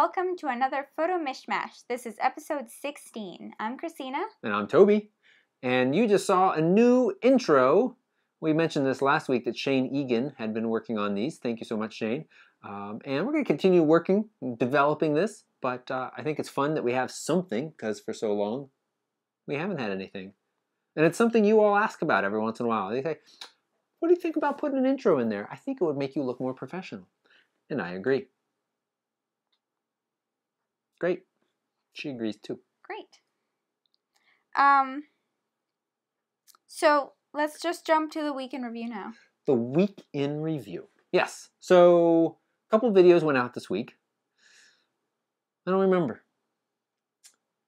welcome to another Photo Mishmash. This is episode 16. I'm Christina. And I'm Toby. And you just saw a new intro. We mentioned this last week that Shane Egan had been working on these. Thank you so much, Shane. And we're going to continue working, developing this. But I think it's fun that we have something, because for so long, we haven't had anything. And it's something you all ask about every once in a while. They say, what do you think about putting an intro in there? I think it would make you look more professional. And I agree. Great. She agrees too. Great. So let's just jump to the week in review now. The week in review. Yes. So a couple of videos went out this week. I don't remember.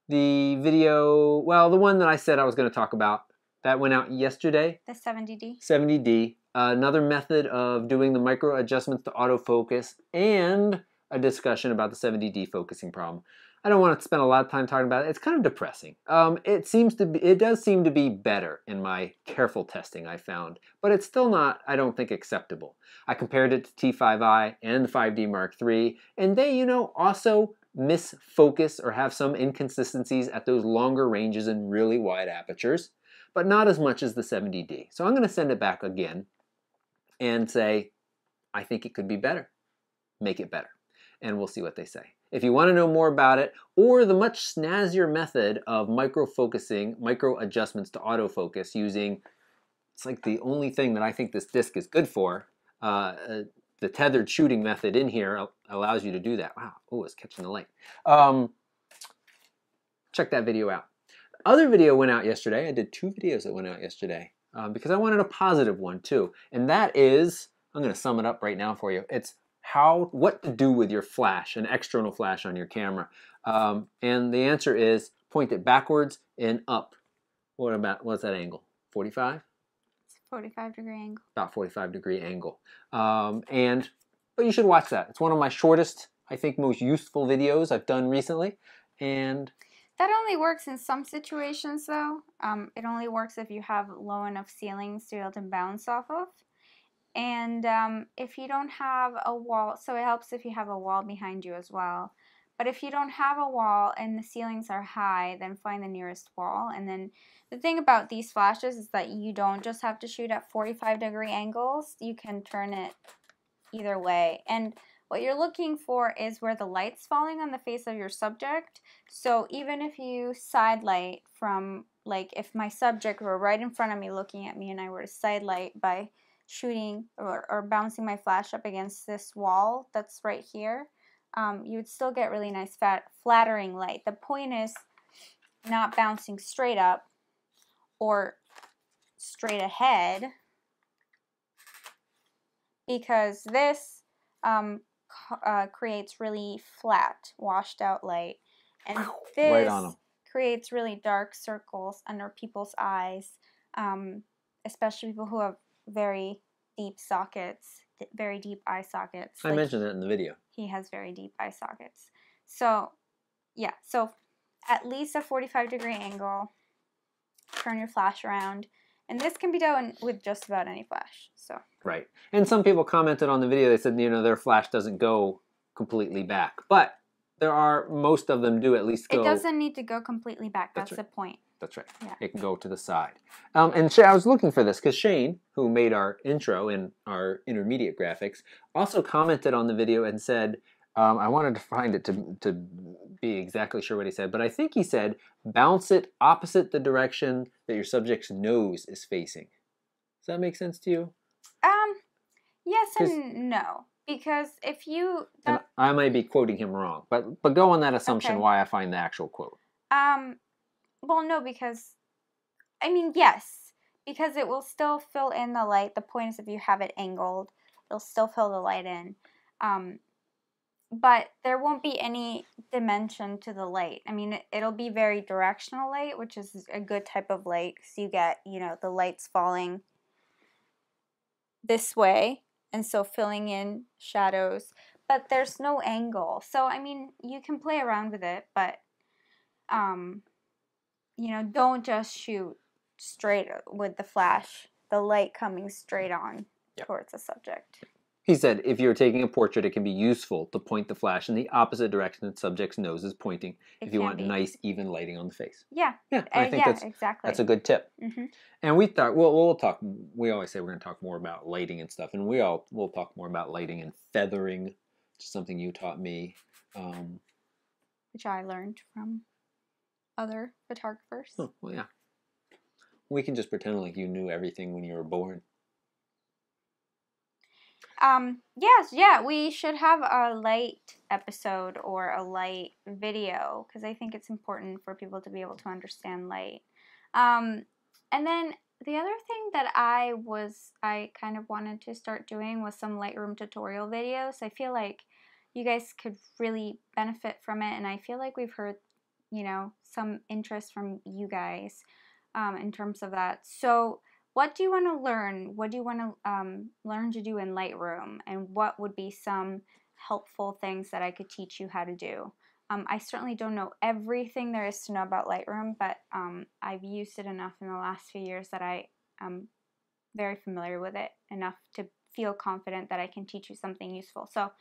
The video, well, the one that I said I was going to talk about, that went out yesterday. The 70D. 70D. Another method of doing the micro adjustments to autofocus, and a discussion about the 70D focusing problem. I don't want to spend a lot of time talking about it. It's kind of depressing. It does seem to be better in my careful testing I found, but it's still not, I don't think, acceptable. I compared it to T5i and the 5D Mark III, and they, also misfocus or have some inconsistencies at those longer ranges and really wide apertures, but not as much as the 70D. So I'm going to send it back again and say, I think it could be better. Make it better. And we'll see what they say. If you want to know more about it, or the much snazzier method of micro-focusing, micro-adjustments to autofocus using, it's like the only thing that I think this disc is good for, the tethered shooting method in here allows you to do that. Wow, oh, it's catching the light. Check that video out. Other video went out yesterday. I did 2 videos that went out yesterday because I wanted a positive one too. And that is, I'm going to sum it up right now for you. It's what to do with your flash, an external flash on your camera. And the answer is point it backwards and up. What's that angle? 45? It's a 45-degree angle. About 45-degree angle. But you should watch that. It's one of my shortest, I think, most useful videos I've done recently. And that only works in some situations, though. It only works if you have low enough ceilings to be able to bounce off of. And if you don't have a wall, so it helps if you have a wall behind you as well. But if you don't have a wall and the ceilings are high, then find the nearest wall. And then the thing about these flashes is that you don't just have to shoot at 45-degree angles. You can turn it either way. And what you're looking for is where the light's falling on the face of your subject. So even if you side light from, like if my subject were right in front of me looking at me and I were to side light by shooting or bouncing my flash up against this wall that's right here, you would still get really nice flattering light. The point is not bouncing straight up or straight ahead, because this creates really flat, washed out light, and this right on them. Creates really dark circles under people's eyes, especially people who have very deep sockets, very deep eye sockets. I mentioned that in the video. He has very deep eye sockets. So, yeah, so at least a 45-degree angle, turn your flash around, and this can be done with just about any flash. So right. And some people commented on the video, they said, their flash doesn't go completely back. But most of them do at least go. It doesn't need to go completely back. That's right. The point. That's right. Yeah. It can go to the side. And I was looking for this because Shane, who made our intro and our intermediate graphics, also commented on the video and said, I wanted to find it to be exactly sure what he said, but I think he said, bounce it opposite the direction that your subject's nose is facing. Does that make sense to you? Yes and no. Because if you... I might be quoting him wrong, but go on that assumption. Okay. Why I find the actual quote. Well, no, because, yes, because it will still fill in the light. The point is if you have it angled, it'll still fill the light in. But there won't be any dimension to the light. It'll be very directional light, which is a good type of light, because you get, the light's falling this way, and so filling in shadows. But there's no angle. So, you can play around with it, but... don't just shoot straight with the flash, the light coming straight on towards the subject. He said, if you're taking a portrait, it can be useful to point the flash in the opposite direction the subject's nose is pointing if you want nice, even lighting on the face. Yeah. Yeah, I think exactly. That's a good tip. And we thought, we'll talk, we always say we're going to talk more about lighting and stuff, and we'll talk more about lighting and feathering, which is something you taught me. Which I learned from other photographers. Oh, well, yeah. We can just pretend like you knew everything when you were born. Yes, yeah, we should have a light episode or a light video because I think it's important for people to be able to understand light. And then the other thing that I kind of wanted to start doing was some Lightroom tutorial videos. I feel like you guys could really benefit from it, and I feel like we've heard, you know, some interest from you guys in terms of that. So what do you want to learn? What do you want to learn to do in Lightroom? And what would be some helpful things that I could teach you how to do? I certainly don't know everything there is to know about Lightroom, but I've used it enough in the last few years that I am very familiar with it enough to feel confident that I can teach you something useful. So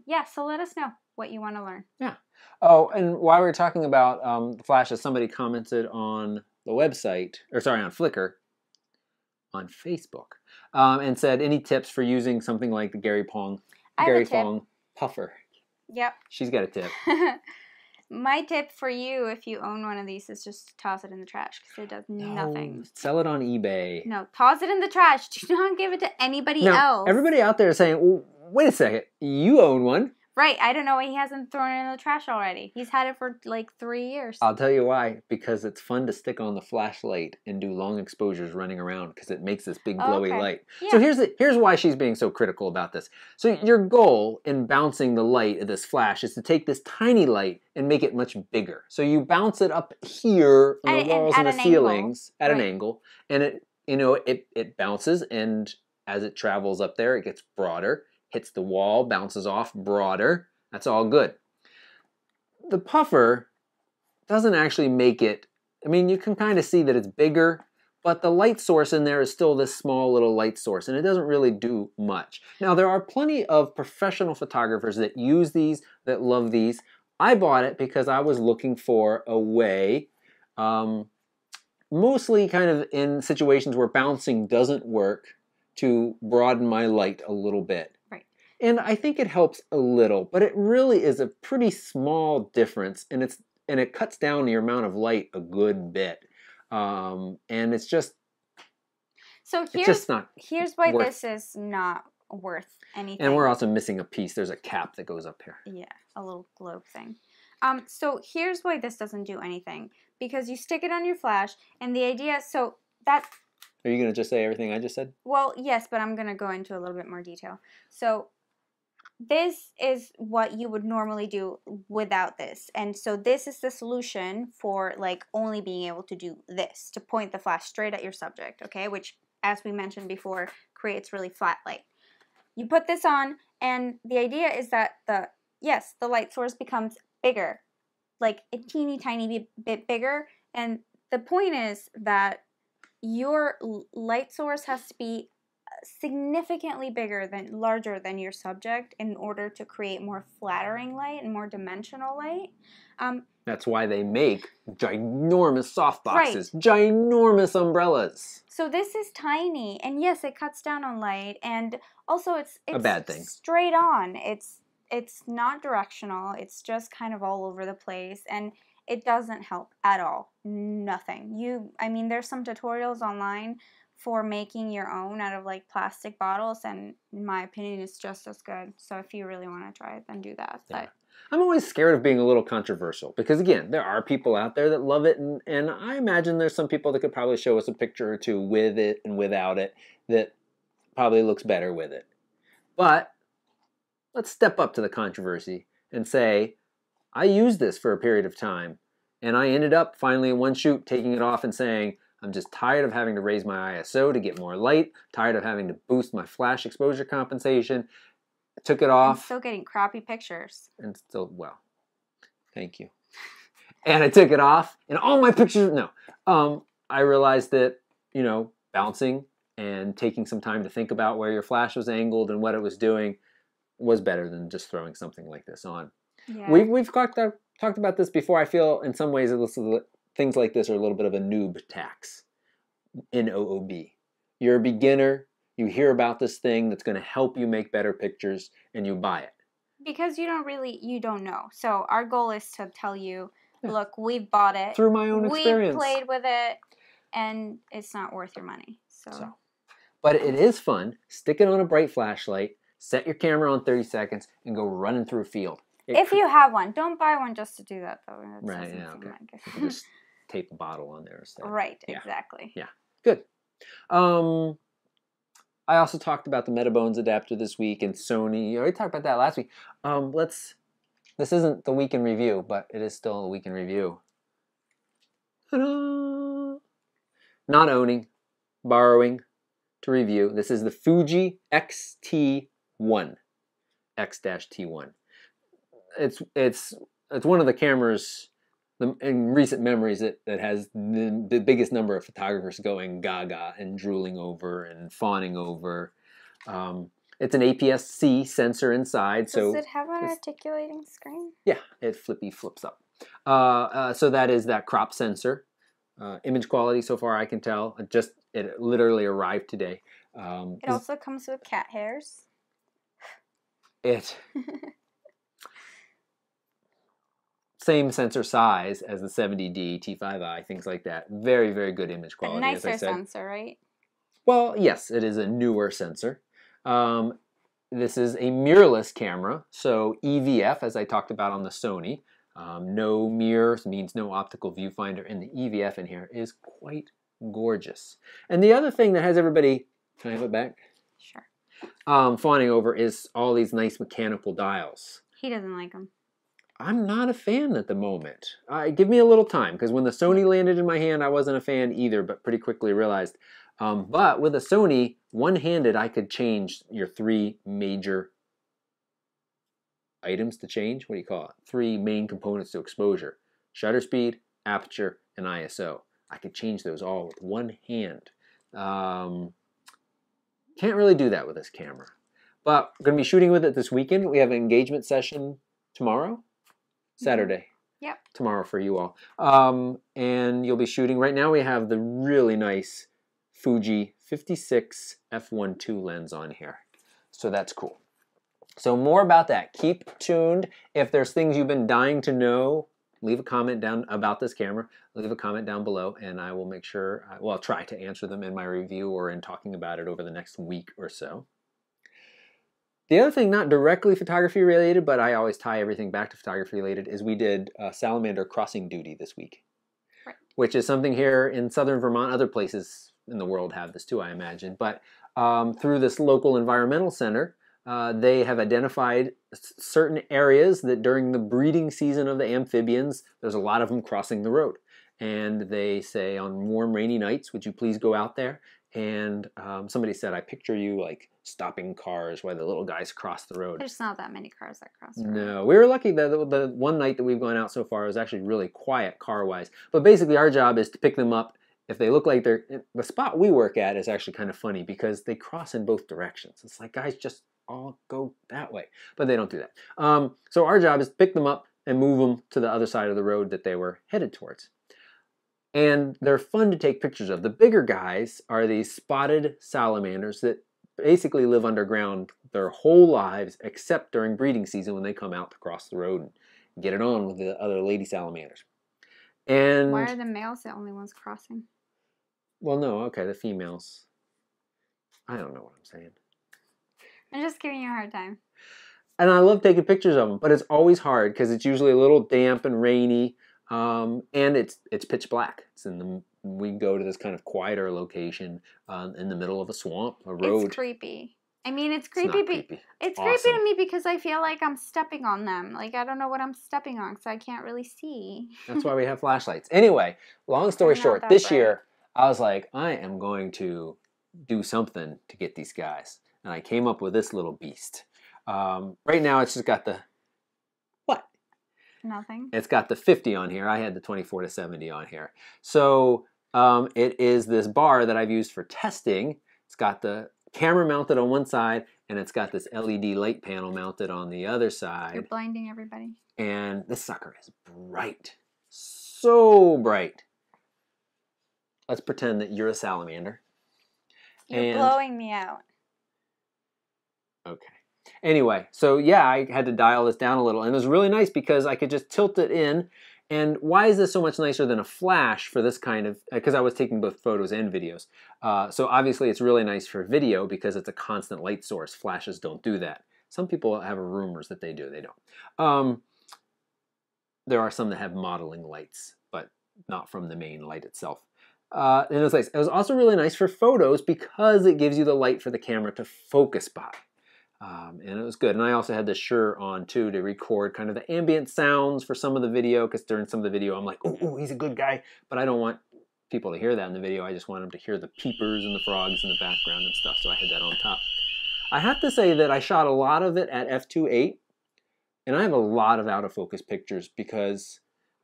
yeah, so let us know what you want to learn. Yeah. Oh, and while we were talking about the flashes, somebody commented on the website, or sorry, on Flickr, on Facebook, and said, any tips for using something like the Gary Fong puffer? Yep. She's got a tip. My tip for you, if you own one of these, is just toss it in the trash because it does nothing. Sell it on eBay. No, toss it in the trash. Do not give it to anybody else. Everybody out there is saying, well, wait a second, you own one. Right, I don't know why he hasn't thrown it in the trash already. He's had it for like 3 years. I'll tell you why. Because it's fun to stick on the flashlight and do long exposures running around because it makes this big glowy light. Yeah. So here's why she's being so critical about this. So your goal in bouncing the light of this flash is to take this tiny light and make it much bigger. So you bounce it up here on the walls and the ceilings at an angle, and it bounces, and as it travels up there, it gets broader. Hits the wall, bounces off, broader. That's all good. The puffer doesn't actually make it, I mean, you can kind of see that it's bigger, but the light source in there is still this small little light source, and it doesn't really do much. Now, there are plenty of professional photographers that use these, that love these. I bought it because I was looking for a way, mostly kind of in situations where bouncing doesn't work, to broaden my light a little bit. And I think it helps a little, but it really is a pretty small difference, and it cuts down the amount of light a good bit. And it's just here's why this is not worth anything. And we're also missing a piece. There's a cap that goes up here. Yeah, a little globe thing. So here's why this doesn't do anything. Because you stick it on your flash, and the idea, so that... Are you going to just say everything I just said? Well, yes, but I'm going to go into a little bit more detail. So this is what you would normally do without this. And so this is the solution for like only being able to do this, to point the flash straight at your subject, okay? Which, as we mentioned before, creates really flat light. You put this on, and the idea is that the light source becomes bigger, like a teeny tiny bit bigger. And the point is that your light source has to be significantly larger than your subject in order to create more flattering light and more dimensional light. That's why they make ginormous softboxes, ginormous umbrellas. So this is tiny, and yes, it cuts down on light, and also it's a bad thing. Straight on. It's not directional. It's just kind of all over the place, and it doesn't help at all. Nothing. I mean, there's some tutorials online for making your own out of like plastic bottles, and in my opinion, it's just as good. So if you really want to try it, then do that. Yeah. But I'm always scared of being a little controversial because, again, there are people out there that love it, and I imagine there's some people that could probably show us a picture or two with it and without it that probably looks better with it. But let's step up to the controversy and say, I used this for a period of time, and I ended up finally in one shoot taking it off and saying, I'm just tired of having to raise my ISO to get more light, tired of having to boost my flash exposure compensation. I took it off. I'm still getting crappy pictures. And still, well, thank you. And I took it off, and all my pictures, I realized that, bouncing and taking some time to think about where your flash was angled and what it was doing was better than just throwing something like this on. Yeah. We've talked about this before. I feel in some ways things like this are a little bit of a noob tax. NOOB. You're a beginner, you hear about this thing that's going to help you make better pictures, and you buy it. Because you don't know. So our goal is to tell you, look, we bought it. Through my own experience. We played with it, and it's not worth your money. So. But it is fun. Stick it on a bright flashlight, set your camera on 30 seconds, and go running through a field. If you have one. Don't buy one just to do that, though. Right, yeah, okay. You can just tape a bottle on there instead. Right, exactly. Yeah, good. I also talked about the Metabones adapter this week and Sony. I already talked about that last week. This isn't the week in review, but it is still a week in review. Ta-da! Not owning, borrowing to review. This is the Fuji XT-1, X-T1. It's one of the cameras in recent memories that has the biggest number of photographers going gaga and drooling over and fawning over. It's an APS-C sensor inside. Does it have an articulating screen? Yeah, it flips up. So that is that crop sensor. Image quality, so far I can tell, it literally arrived today. It also comes with cat hairs. Same sensor size as the 70D, T5i, things like that. Very, very good image quality. A nicer as I said. sensor, right? Well, yes, it is a newer sensor. This is a mirrorless camera, so EVF, as I talked about on the Sony. No mirrors means no optical viewfinder, and the EVF in here is quite gorgeous. And the other thing that has everybody, can I have it back? Sure. Fawning over is all these nice mechanical dials. He doesn't like them. I'm not a fan at the moment. Give me a little time, because when the Sony landed in my hand, I wasn't a fan either, but pretty quickly realized. But with a Sony, one-handed, I could change your 3 major items to change. What do you call it? 3 main components to exposure. Shutter speed, aperture, and ISO. I could change those all with one hand. Can't really do that with this camera. But we're going to be shooting with it this weekend. We have an engagement session tomorrow. Saturday. Yep. Tomorrow for you all. And you'll be shooting. Right now we have the really nice Fuji 56 f1.2 lens on here. So that's cool. So more about that. Keep tuned. If there's things you've been dying to know, leave a comment down about this camera. Leave a comment down below and I will make sure, I'll try to answer them in my review or in talking about it over the next week or so. The other thing, not directly photography related, but I always tie everything back to photography related, is we did salamander crossing duty this week. Right. Which is something here in southern Vermont. Other places in the world have this too, I imagine. But through this local environmental center, they have identified certain areas that during the breeding season of the amphibians, there's a lot of them crossing the road. And they say on warm, rainy nights, would you please go out there? And somebody said, I picture you like stopping cars while the little guys cross the road. There's not that many cars that cross the road. No, we were lucky that the one night that we've gone out so far was actually really quiet car-wise. But basically our job is to pick them up. If they look like they're, the spot we work at is actually kind of funny because they cross in both directions. It's like, guys, just all go that way. But they don't do that. So our job is to pick them up and move them to the other side of the road that they were headed towards. And they're fun to take pictures of. The bigger guys are these spotted salamanders that basically live underground their whole lives except during breeding season when they come out to cross the road and get it on with the other lady salamanders. And why are the males the only ones crossing? Well, no, okay, the females. I don't know what I'm saying. I'm just giving you a hard time. And I love taking pictures of them, but it's always hard because it's usually a little damp and rainy. And it's pitch black. We go to this kind of quieter location in the middle of a swamp, a road. It's creepy. I mean, it's creepy. It's awesome. Creepy to me because I feel like I'm stepping on them. Like, I don't know what I'm stepping on because I can't really see. That's why we have flashlights. Anyway, long story short, this year, I was like, I am going to do something to get these guys. And I came up with this little beast. Right now, it's just got the... Nothing. It's got the 50 on here. I had the 24 to 70 on here. So it is this bar that I've used for testing It's got the camera mounted on one side, and it's got this LED light panel mounted on the other side. You're blinding everybody. And this sucker is bright. So bright. Let's pretend that you're a salamander. You're blowing me out. Okay. Anyway, so yeah, I had to dial this down a little, and it was really nice because I could just tilt it in. And why is this so much nicer than a flash for this kind of, because I was taking both photos and videos. So obviously it's really nice for video because it's a constant light source. Flashes don't do that. Some people have rumors that they do, they don't. There are some that have modeling lights, but not from the main light itself. And it was nice. It was also really nice for photos because it gives you the light for the camera to focus by. And it was good. And I also had the Shure on too to record kind of the ambient sounds for some of the video, because during some of the video I'm like, oh, he's a good guy, but I don't want people to hear that in the video. I just want them to hear the peepers and the frogs in the background and stuff, so I had that on top. I have to say that I shot a lot of it at f2.8, and I have a lot of out of focus pictures because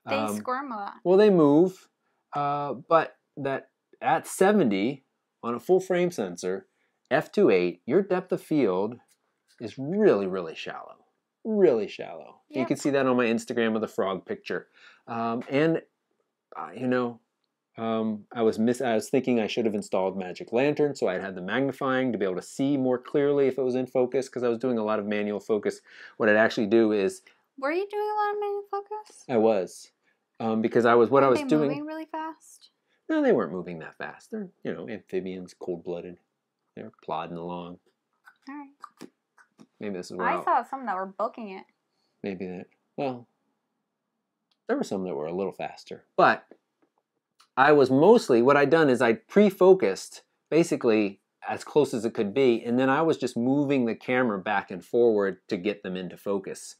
they squirm a lot. Well, they move, but that at 70 on a full frame sensor, f2.8, your depth of field is really, really shallow. Really shallow. Yep. You can see that on my Instagram with the frog picture. You know, I was thinking I should have installed magic lantern so I'd had the magnifying to be able to see more clearly if it was in focus, because I was doing a lot of manual focus. What I'd actually do is... Were you doing a lot of manual focus? I was. Because I was doing... moving really fast? No, they weren't moving that fast. They're, you know, amphibians, cold-blooded. They're plodding along. All right. Maybe this is where I saw some that were booking it. Maybe that. Well, there were some that were a little faster. But I was mostly, what I'd done is I pre-focused basically as close as it could be, and then I was just moving the camera back and forward to get them into focus.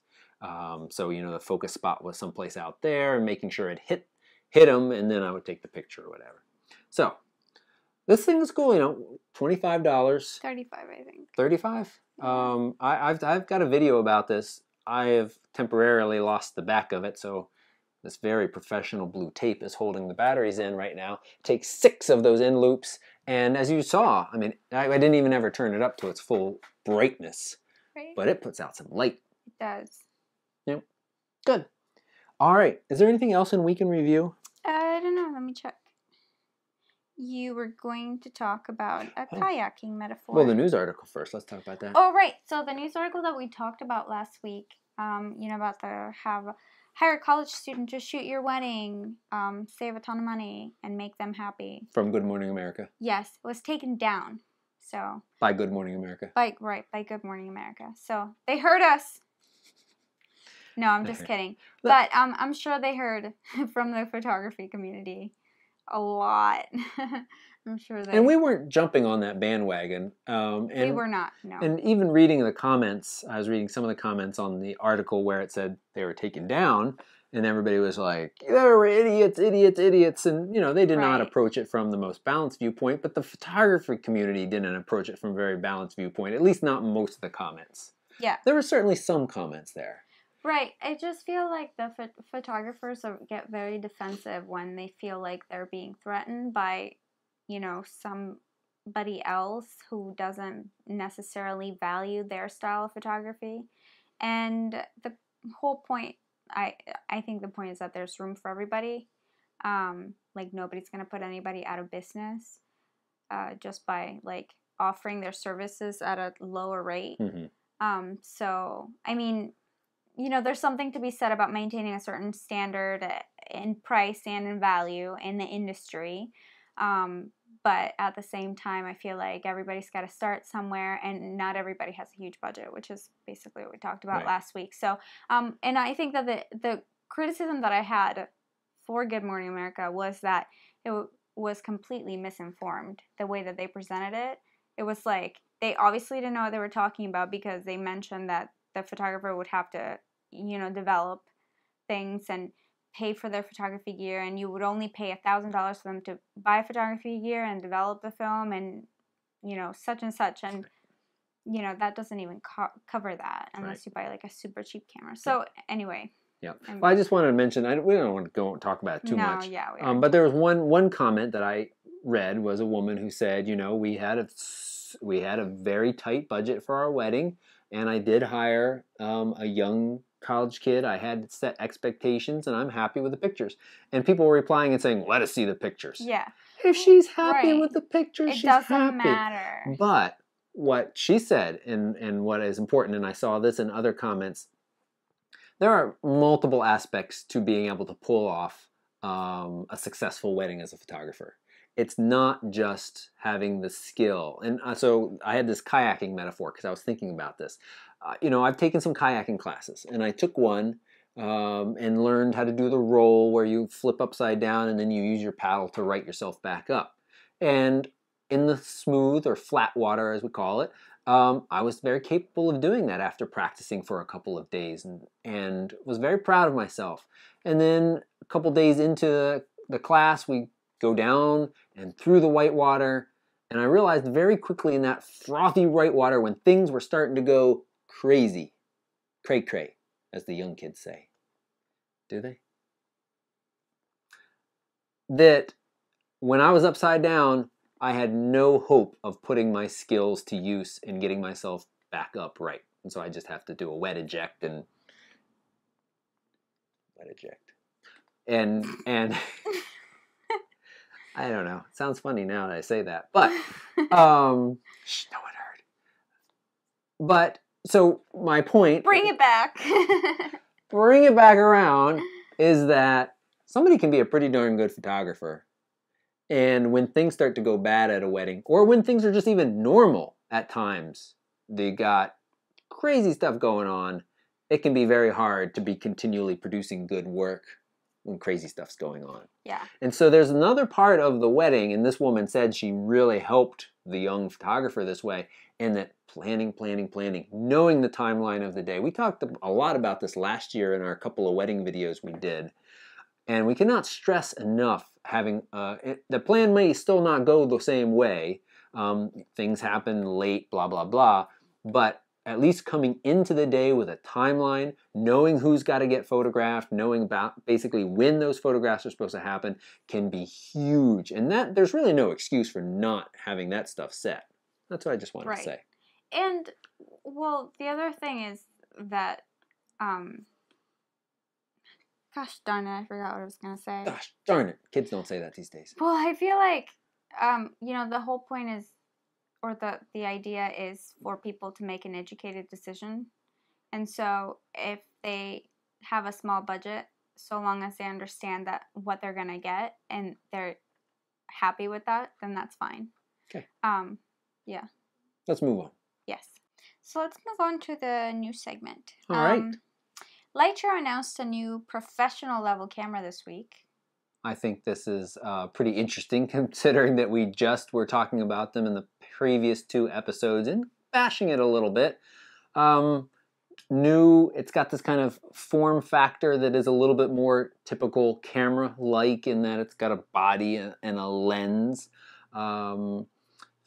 So, you know, the focus spot was someplace out there, and making sure it hit them, and then I would take the picture or whatever. So, this thing is cool, you know, $25. $35, I think. 35? I've got a video about this. I have temporarily lost the back of it, so this very professional blue tape is holding the batteries in right now. Take 6 of those end loops, and as you saw, I mean, I didn't even ever turn it up to its full brightness, right? But it puts out some light. It does. Yep. Good. All right. Is there anything else in Week in Review? I don't know. Let me check. You were going to talk about a kayaking metaphor. Well, the news article first. Let's talk about that. Oh, right. So the news article that we talked about last week, you know, about hire a college student to shoot your wedding, save a ton of money, and make them happy. From Good Morning America. Yes, it was taken down. So by Good Morning America. By Good Morning America. So they heard us. No, I'm just kidding. But I'm sure they heard from the photography community a lot. I'm sure they... And we weren't jumping on that bandwagon. We were not, no. And even reading the comments, I was reading some of the comments on the article where it said they were taken down, and everybody was like, there were idiots, idiots, idiots. And, you know, they did not approach it from the most balanced viewpoint, but the photography community didn't approach it from a very balanced viewpoint, at least not most of the comments. Yeah. There were certainly some comments there. Right. I just feel like the photographers get very defensive when they feel like they're being threatened by, you know, somebody else who doesn't necessarily value their style of photography. And the whole point, I think the point is that there's room for everybody. Like, nobody's going to put anybody out of business just by, like, offering their services at a lower rate. Mm-hmm. So, I mean... You know, there's something to be said about maintaining a certain standard in price and in value in the industry. But at the same time, I feel like everybody's got to start somewhere, and not everybody has a huge budget, which is basically what we talked about last week. So, and I think that the criticism that I had for Good Morning America was that it was completely misinformed, the way that they presented it. It was like, they obviously didn't know what they were talking about, because they mentioned that the photographer would have to, you know, develop things and pay for their photography gear, and you would only pay $1,000 for them to buy photography gear and develop the film, and, you know, such and such, and, you know, that doesn't even cover that unless you buy like a super cheap camera. So anyway. Yeah. Well, I just wanted to mention, we don't want to go and talk about it too much. Yeah, we are. But there was one comment that I read was a woman who said, you know, we had a very tight budget for our wedding, and I did hire a young college kid. I had set expectations, and I'm happy with the pictures. And people were replying and saying, let us see the pictures. Yeah. If she's happy Right. with the pictures, It she's doesn't happy. matter. But what she said, and what is important, and I saw this in other comments, there are multiple aspects to being able to pull off a successful wedding as a photographer. It's not just having the skill. And so I had this kayaking metaphor because I was thinking about this. You know, I've taken some kayaking classes, and I took one and learned how to do the roll where you flip upside down and then you use your paddle to right yourself back up. And in the smooth or flat water, as we call it, I was very capable of doing that after practicing for a couple of days, and was very proud of myself. And then a couple days into the class, we go down and through the white water, and I realized very quickly in that frothy white water when things were starting to go crazy, cray-cray, as the young kids say. Do they? That when I was upside down, I had no hope of putting my skills to use in getting myself back up right. And so I just have to do a wet eject and I don't know. It sounds funny now that I say that, but shh, no one heard. But so my point, Bring it back. bring it back around, is that somebody can be a pretty darn good photographer. And when things start to go bad at a wedding, or when things are just even normal at times, they got crazy stuff going on, it can be very hard to be continually producing good work when crazy stuff's going on. Yeah. And so there's another part of the wedding, and this woman said she really helped the young photographer this way, in that planning, knowing the timeline of the day. We talked a lot about this last year in our couple of wedding videos we did. And we cannot stress enough having, the plan may still not go the same way. Things happen late, blah, blah, blah. But at least coming into the day with a timeline, knowing who's got to get photographed, knowing about basically when those photographs are supposed to happen can be huge. And that there's really no excuse for not having that stuff set. That's what I just wanted to say. And, well, the other thing is that, gosh darn it, I forgot what I was going to say. Gosh darn it. Kids don't say that these days. Well, I feel like, you know, the whole point is, or the idea is for people to make an educated decision. And so if they have a small budget, so long as they understand that what they're going to get and they're happy with that, then that's fine. Okay. Yeah. Let's move on. Yes. So let's move on to the new segment. All right. Lytro announced a new professional level camera this week. I think this is pretty interesting considering that we just were talking about them in the previous 2 episodes and bashing it a little bit. New, it's got this kind of form factor that is a little bit more typical camera-like in that it's got a body and a lens.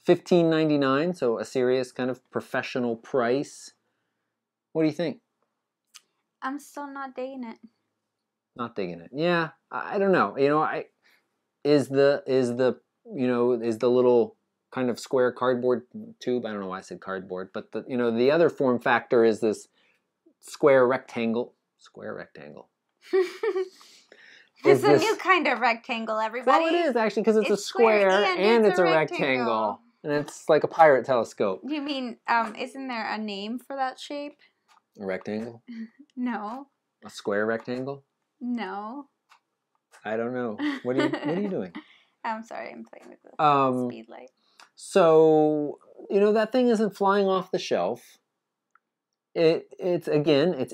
$15.99, so a serious kind of professional price. What do you think? I'm still not digging it. Not digging it. Yeah, I don't know. You know, is the little kind of square cardboard tube. I don't know why I said cardboard, but the other form factor is this square rectangle. Square rectangle. It's a new kind of rectangle, everybody. Well, it is actually because it's a square and it's a rectangle. And it's like a pirate telescope. You mean, isn't there a name for that shape? A rectangle? No. A square rectangle? No. I don't know. What are you doing? I'm sorry, I'm playing with the speed light. So, that thing isn't flying off the shelf. It's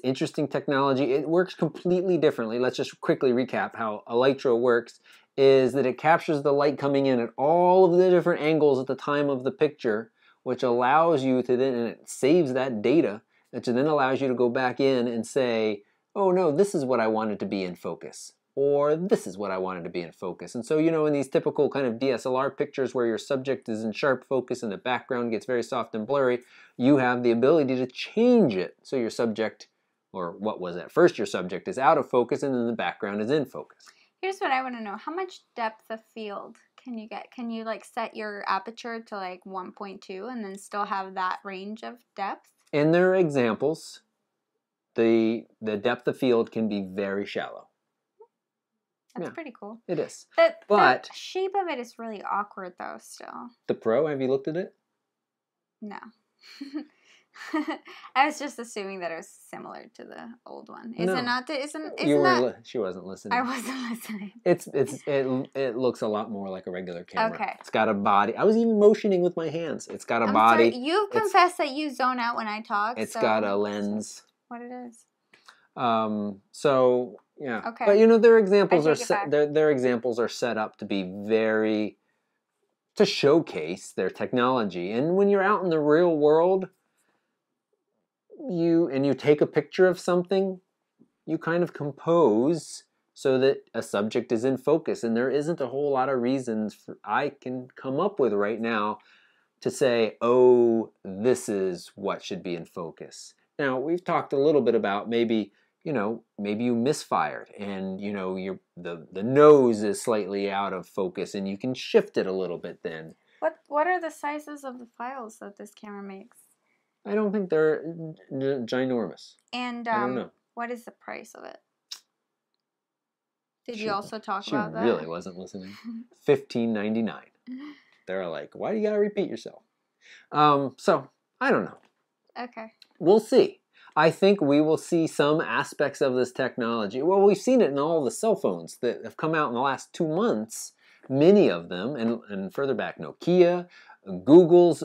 interesting technology. It works completely differently. Let's just quickly recap how a Lytro works. Is that it captures the light coming in at all of the different angles at the time of the picture, which allows you to then, and it saves that data, which then allows you to go back in and say, oh no, this is what I wanted to be in focus, or this is what I wanted to be in focus. And so, in these typical kind of DSLR pictures where your subject is in sharp focus and the background gets very soft and blurry, you have the ability to change it so your subject, or what was at first your subject, is out of focus and then the background is in focus. Here's what I want to know. How much depth of field Can you like set your aperture to like 1.2 and then still have that range of depth? In their examples, the depth of field can be very shallow. That's pretty cool. It is. The shape of it is really awkward though still. The Pro, have you looked at it? No. I was just assuming that it was similar to the old one. Is it not? She wasn't listening. I wasn't listening. It looks a lot more like a regular camera. Okay. It's got a body. I was even motioning with my hands. It's got a I'm body. Sorry, you've confessed that you zone out when I talk. It's got a lens. What it is. So yeah. Okay. But you know their examples their examples are set up to be to showcase their technology. And when you're out in the real world, you take a picture of something, you kind of compose so that a subject is in focus. And there isn't a whole lot of reasons I can come up with right now to say, oh, this is what should be in focus. Now, we've talked a little bit about maybe you misfired and, the nose is slightly out of focus and you can shift it a little bit then. What are the sizes of the files that this camera makes? I don't think they're ginormous. And I don't know. What is the price of it? Did you also talk about that? She really wasn't listening. $15.99. They're like, why do you gotta repeat yourself? So I don't know. Okay. We'll see. I think we will see some aspects of this technology. Well, we've seen it in all the cell phones that have come out in the last 2 months. Many of them, and further back, Nokia, Google's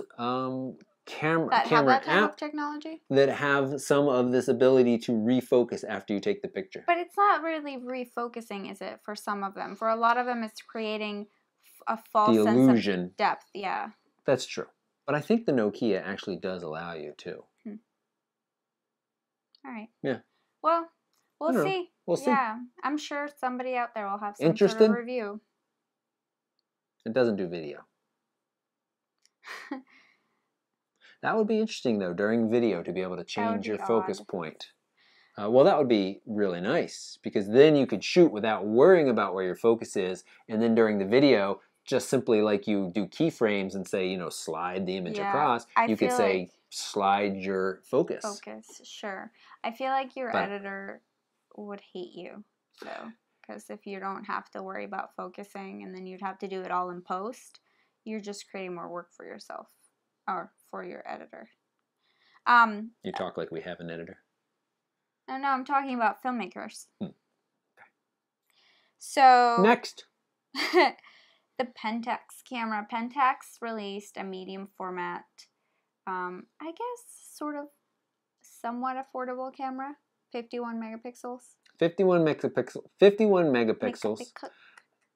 camera app technology that have some of this ability to refocus after you take the picture. But it's not really refocusing, is it? For some of them, for a lot of them, it's creating a false sense of depth. Yeah, that's true. But I think the Nokia actually does allow you to. All right. Yeah. Well, we'll see. We'll see. Yeah, I'm sure somebody out there will have some sort of review. It doesn't do video. That would be interesting, though, during video to be able to change your focus point. Well, that would be really nice, because then you could shoot without worrying about where your focus is, and then during the video, just simply like you do keyframes and say, slide the image across, you could say, slide your focus. Focus, sure. I feel like your editor would hate you, though, because if you don't have to worry about focusing and then you'd have to do it all in post, you're just creating more work for yourself. Or for your editor. You talk like we have an editor. No, I'm talking about filmmakers. Okay. So next, the Pentax camera. Pentax released a medium format, I guess sort of somewhat affordable camera, 51 megapixels. 51 megapixels.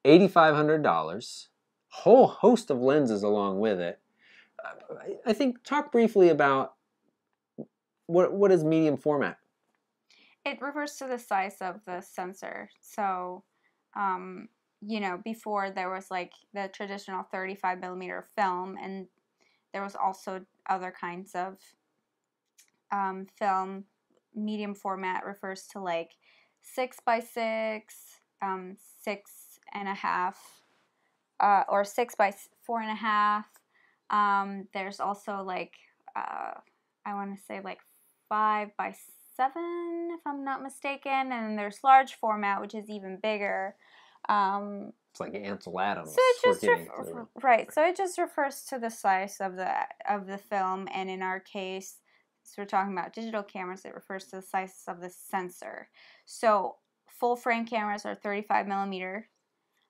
$8,500. Whole host of lenses along with it. I think talk briefly about what is medium format. It refers to the size of the sensor. So, before there was like the traditional 35 millimeter film, and there was also other kinds of film. Medium format refers to like 6x6, 6.5, or 6x4.5. There's also like, I want to say like 5x7, if I'm not mistaken. And then there's large format, which is even bigger. It's like Ansel Adams. So it just So it just refers to the size of the film. And in our case, so we're talking about digital cameras, it refers to the size of the sensor. So full frame cameras are 35 millimeter.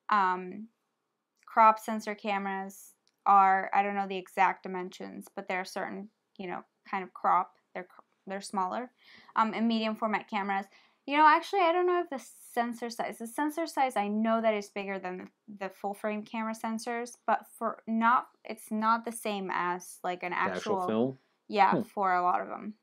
Crop sensor cameras are, I don't know the exact dimensions, but there are certain, kind of crop. They're smaller. And medium format cameras. Actually, I don't know if the sensor size, I know that it's bigger than the full frame camera sensors, but it's not the same as like an actual film. Yeah, for a lot of them.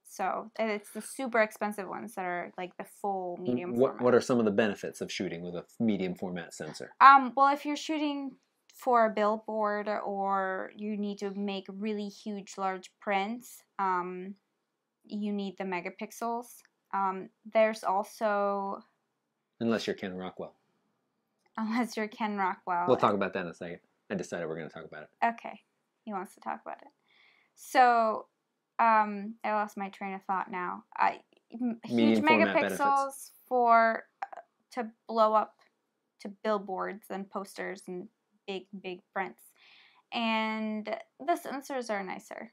So it's the super expensive ones that are like the full medium format. What are some of the benefits of shooting with a medium format sensor? Well, if you're shooting for a billboard or you need to make really huge, large prints, you need the megapixels. There's also... Unless you're Ken Rockwell. unless you're Ken Rockwell. We'll talk about that in a second. I decided we're going to talk about it. Okay. He wants to talk about it. So, I lost my train of thought now. Huge megapixels for to blow up to billboards and posters and big prints. And the sensors are nicer.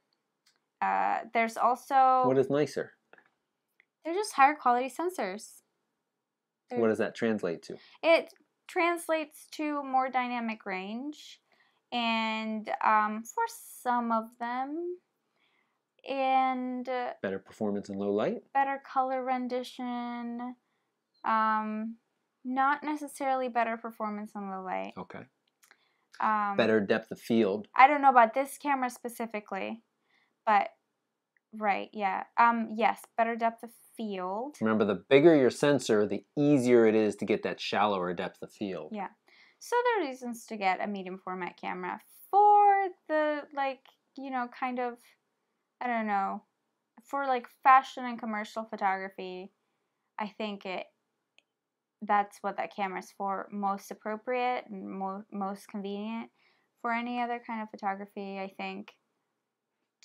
There's also... What is nicer? They're just higher quality sensors. What does that translate to? It translates to more dynamic range. And for some of them, and better performance in low light, better color rendition, not necessarily better performance in low light. Okay. Better depth of field. I don't know about this camera specifically, but right, yeah. Yes, better depth of field. Remember, the bigger your sensor, the easier it is to get that shallower depth of field. Yeah. So there are reasons to get a medium format camera for the, like, you know, kind of, I don't know, for like fashion and commercial photography. I think that's what that camera's for, most appropriate and most convenient. For any other kind of photography, I think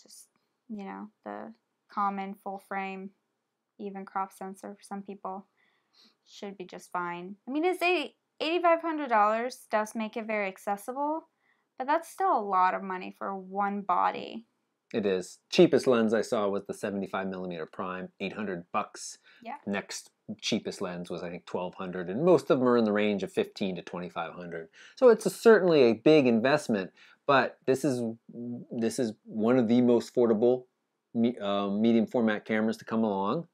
just, you know, the common full frame, even crop sensor for some people should be just fine. I mean, it's $8,500 does make it very accessible, but that's still a lot of money for one body. It is. Cheapest lens I saw was the 75mm prime, $800. Yeah. Next cheapest lens was, I think, $1,200, and most of them are in the range of $1,500 to $2,500. So it's certainly a big investment, but this is one of the most affordable medium format cameras to come along.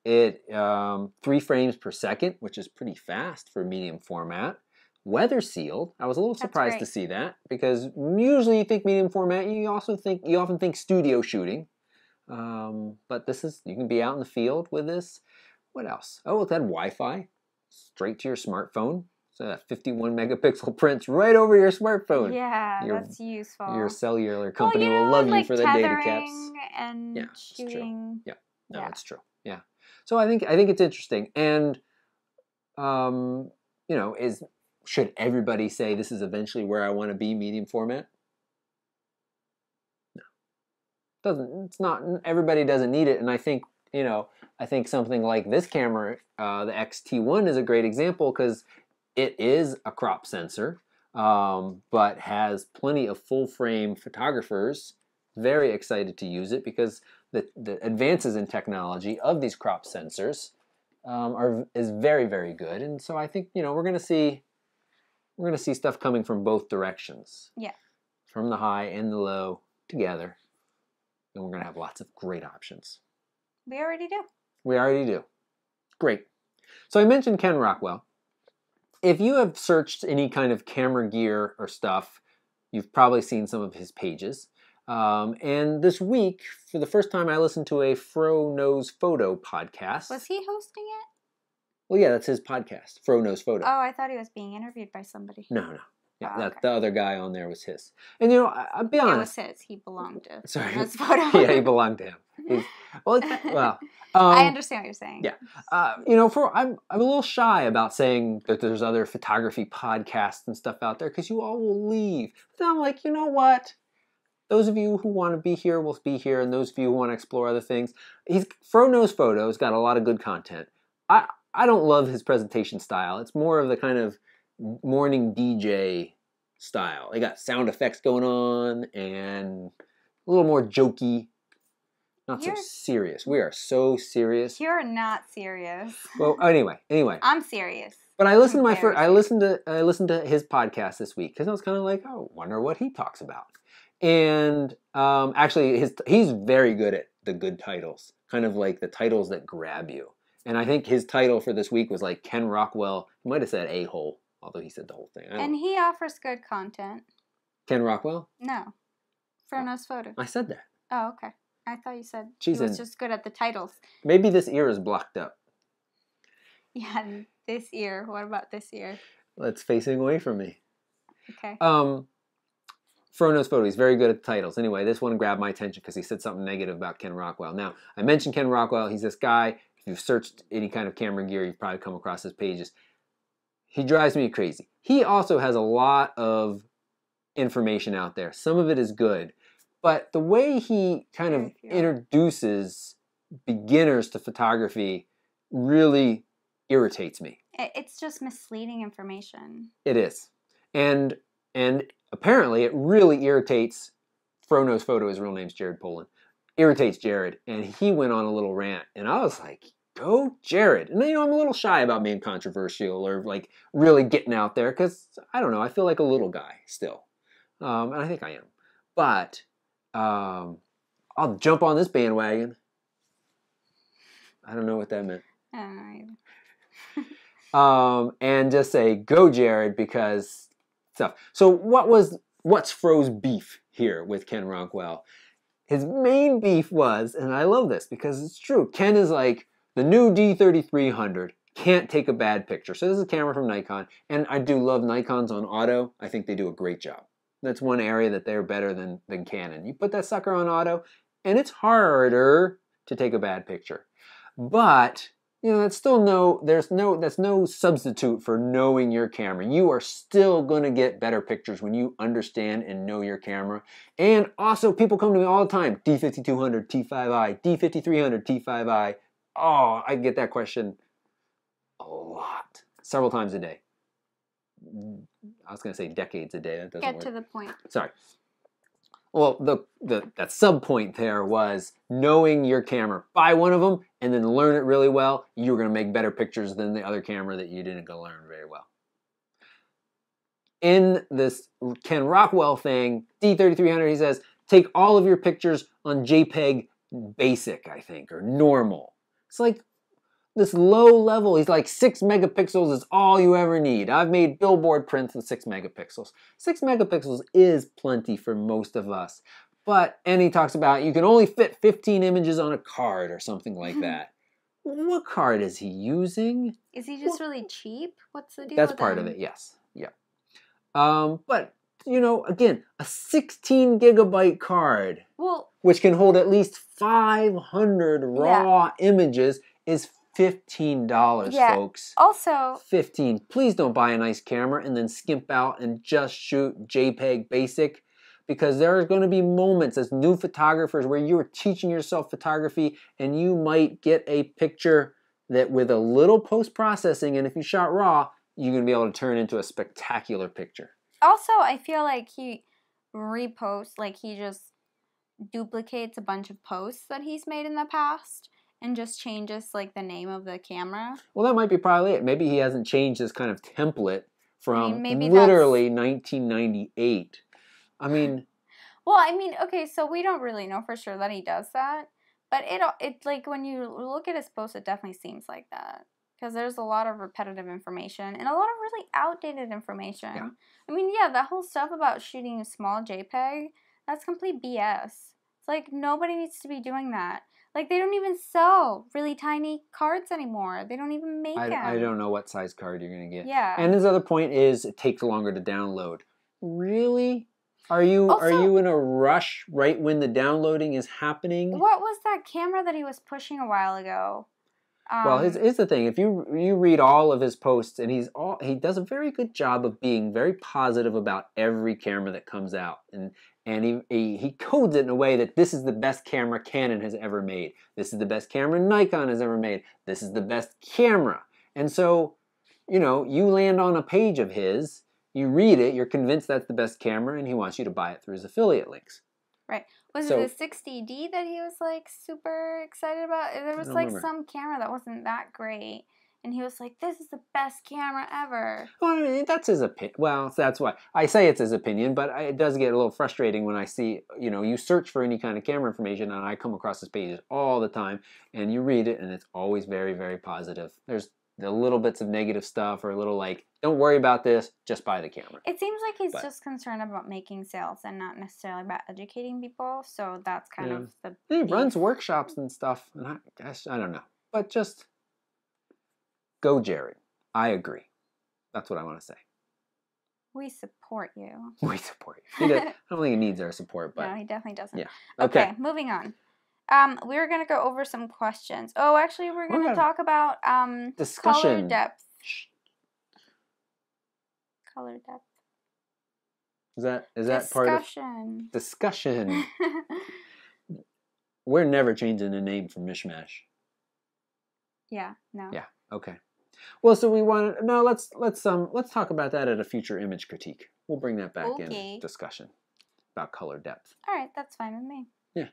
It 3 frames per second, which is pretty fast for medium format. Weather sealed. I was a little surprised to see that, because usually you think medium format, you often think studio shooting. But this is, you can be out in the field with this. What else? Oh, it had Wi-Fi straight to your smartphone. So that 51 megapixel prints right over your smartphone. Yeah, that's useful. Your cellular company will love you for the data caps. And yeah, shooting. It's true. Yeah, no, it's true. Yeah. So I think it's interesting. And you know, should everybody say this is eventually where I want to be, medium format? No. It's not, everybody doesn't need it. And I think, you know, something like this camera, the XT-1 is a great example, because it is a crop sensor, but has plenty of full frame photographers very excited to use it, because the advances in technology of these crop sensors is very, very good. And so I think, you know, we're going to see stuff coming from both directions. Yeah. From the high and the low together. And we're going to have lots of great options. We already do. We already do. Great. So I mentioned Ken Rockwell. If you have searched any kind of camera gear or stuff, you've probably seen some of his pages. And this week, for the first time, I listened to a Fro Knows Photo podcast. Was he hosting it? Well, yeah, that's his podcast, Fro Knows Photo. Oh, I thought he was being interviewed by somebody. No. Yeah, okay. The other guy on there was his. And, you know, I'll be honest. It was his. He belonged to Sorry. Knows Photo. Yeah, he belonged to him. Well, I understand what you're saying. Yeah. You know, I'm a little shy about saying that there's other photography podcasts and stuff out there, because you all will leave. But I'm like, you know what? Those of you who want to be here will be here, and those of you who want to explore other things. Fro Knows Photo has got a lot of good content. I don't love his presentation style. It's more of the kind of morning DJ style. They got sound effects going on and a little more jokey. Not so serious. We are so serious. You're not serious. Well, anyway. I'm serious. But I listened to his podcast this week, because I was kind of like, oh, wonder what he talks about. And actually, he's very good at the good titles, kind of like the titles that grab you. And I think his title for this week was like Ken Rockwell. He might have said a-hole, although he said the whole thing. And he offers good content. Ken Rockwell? No. Fro Knows Photo. I said that. Oh, okay. I thought you said he was just good at the titles. Maybe this ear is blocked up. Yeah, this ear. What about this ear? It's facing away from me. Okay. Fro Knows Photo. He's very good at the titles. Anyway, this one grabbed my attention because he said something negative about Ken Rockwell. Now, I mentioned Ken Rockwell. He's this guy. If you've searched any kind of camera gear, you've probably come across his pages. He drives me crazy. He also has a lot of information out there. Some of it is good, but the way he kind of introduces beginners to photography really irritates me. It's just misleading information. It is. And apparently it really irritates Frono's Photo, his real name's Jared Polin. Irritates Jared, and he went on a little rant, and I was like, go Jared. And you know, I'm a little shy about being controversial or like really getting out there because I don't know, I feel like a little guy still. And I think I am. But I'll jump on this bandwagon. I don't know what that meant. And just say, go Jared, because stuff. So what's Fro's beef here with Ken Rockwell? His main beef was, and I love this because it's true, Ken is like, the new D3300 can't take a bad picture. So this is a camera from Nikon, and I do love Nikons on auto. I think they do a great job. That's one area that they're better than Canon. You put that sucker on auto, and it's harder to take a bad picture. But you know, that's still that's no substitute for knowing your camera. You are still going to get better pictures when you understand and know your camera. And also, people come to me all the time, D5200 T5i, D5300 T5i. Oh, I get that question a lot, several times a day. I was going to say decades a day. That doesn't work. Get to the point. Sorry. Well, that sub point there was knowing your camera. Buy one of them and then learn it really well. You're going to make better pictures than the other camera that you didn't go learn very well. In this Ken Rockwell thing, D3300, he says, take all of your pictures on JPEG basic, I think, or normal. It's like this low level. He's like 6 megapixels is all you ever need. I've made billboard prints with 6 megapixels. 6 megapixels is plenty for most of us. And he talks about you can only fit 15 images on a card or something like that. What card is he using? Is he just really cheap? What's the deal? That's part of it, yes. Yeah. But, you know, again, a 16 gigabyte card, which can hold at least 500 raw images, is $15, folks. Also, 15. Please don't buy a nice camera and then skimp out and just shoot JPEG basic, because there are going to be moments as new photographers where you are teaching yourself photography and you might get a picture that with a little post-processing, and if you shot raw, you're going to be able to turn into a spectacular picture. Also, I feel like he reposts, like he just duplicates a bunch of posts that he's made in the past and just changes like the name of the camera. Well, that might be probably it. Maybe he hasn't changed his kind of template from literally 1998. I mean... Well, I mean, okay, so we don't really know for sure that he does that. But it like, when you look at his posts, it definitely seems like that. Because there's a lot of repetitive information and a lot of really outdated information. Yeah. I mean, yeah, the whole stuff about shooting a small JPEG, that's complete BS. It's like, nobody needs to be doing that. Like, they don't even sell really tiny cards anymore. They don't even make them. I don't know what size card you're going to get. Yeah. And his other point is it takes longer to download. Really? Are you in a rush right when the downloading is happening? What was that camera that he was pushing a while ago? Well, here's the thing. If you read all of his posts, and he does a very good job of being very positive about every camera that comes out, and he codes it in a way that this is the best camera Canon has ever made. This is the best camera Nikon has ever made. This is the best camera. And so, you know, you land on a page of his, you read it, you're convinced that's the best camera, and he wants you to buy it through his affiliate links. Right. Was it the 60D that he was like super excited about? There was like some camera that wasn't that great, and he was like, "This is the best camera ever." Well, I mean, that's his opinion. Well, that's why I say it's his opinion, but it does get a little frustrating when I see, you know, you search for any kind of camera information, and I come across his pages all the time, and you read it, and it's always very, very positive. There's the little bits of negative stuff, or a little like, don't worry about this, just buy the camera. It seems like he's just concerned about making sales and not necessarily about educating people, so that's kind of the... He runs workshops and stuff, and I don't know. But just go Jared. I agree. That's what I want to say. We support you. We support you. I don't think he needs our support, but... No, he definitely doesn't. Yeah. Okay, moving on. We're going to go over some questions. Oh, actually, we're going to talk about discussion. color depth. color depth. Is that part of discussion? Discussion. We're never changing the name for Mishmash. Yeah, no. Yeah, okay. Well, so we want to no. Let's talk about that at a future image critique. We'll bring that back in discussion about color depth. All right, that's fine with me. Yeah.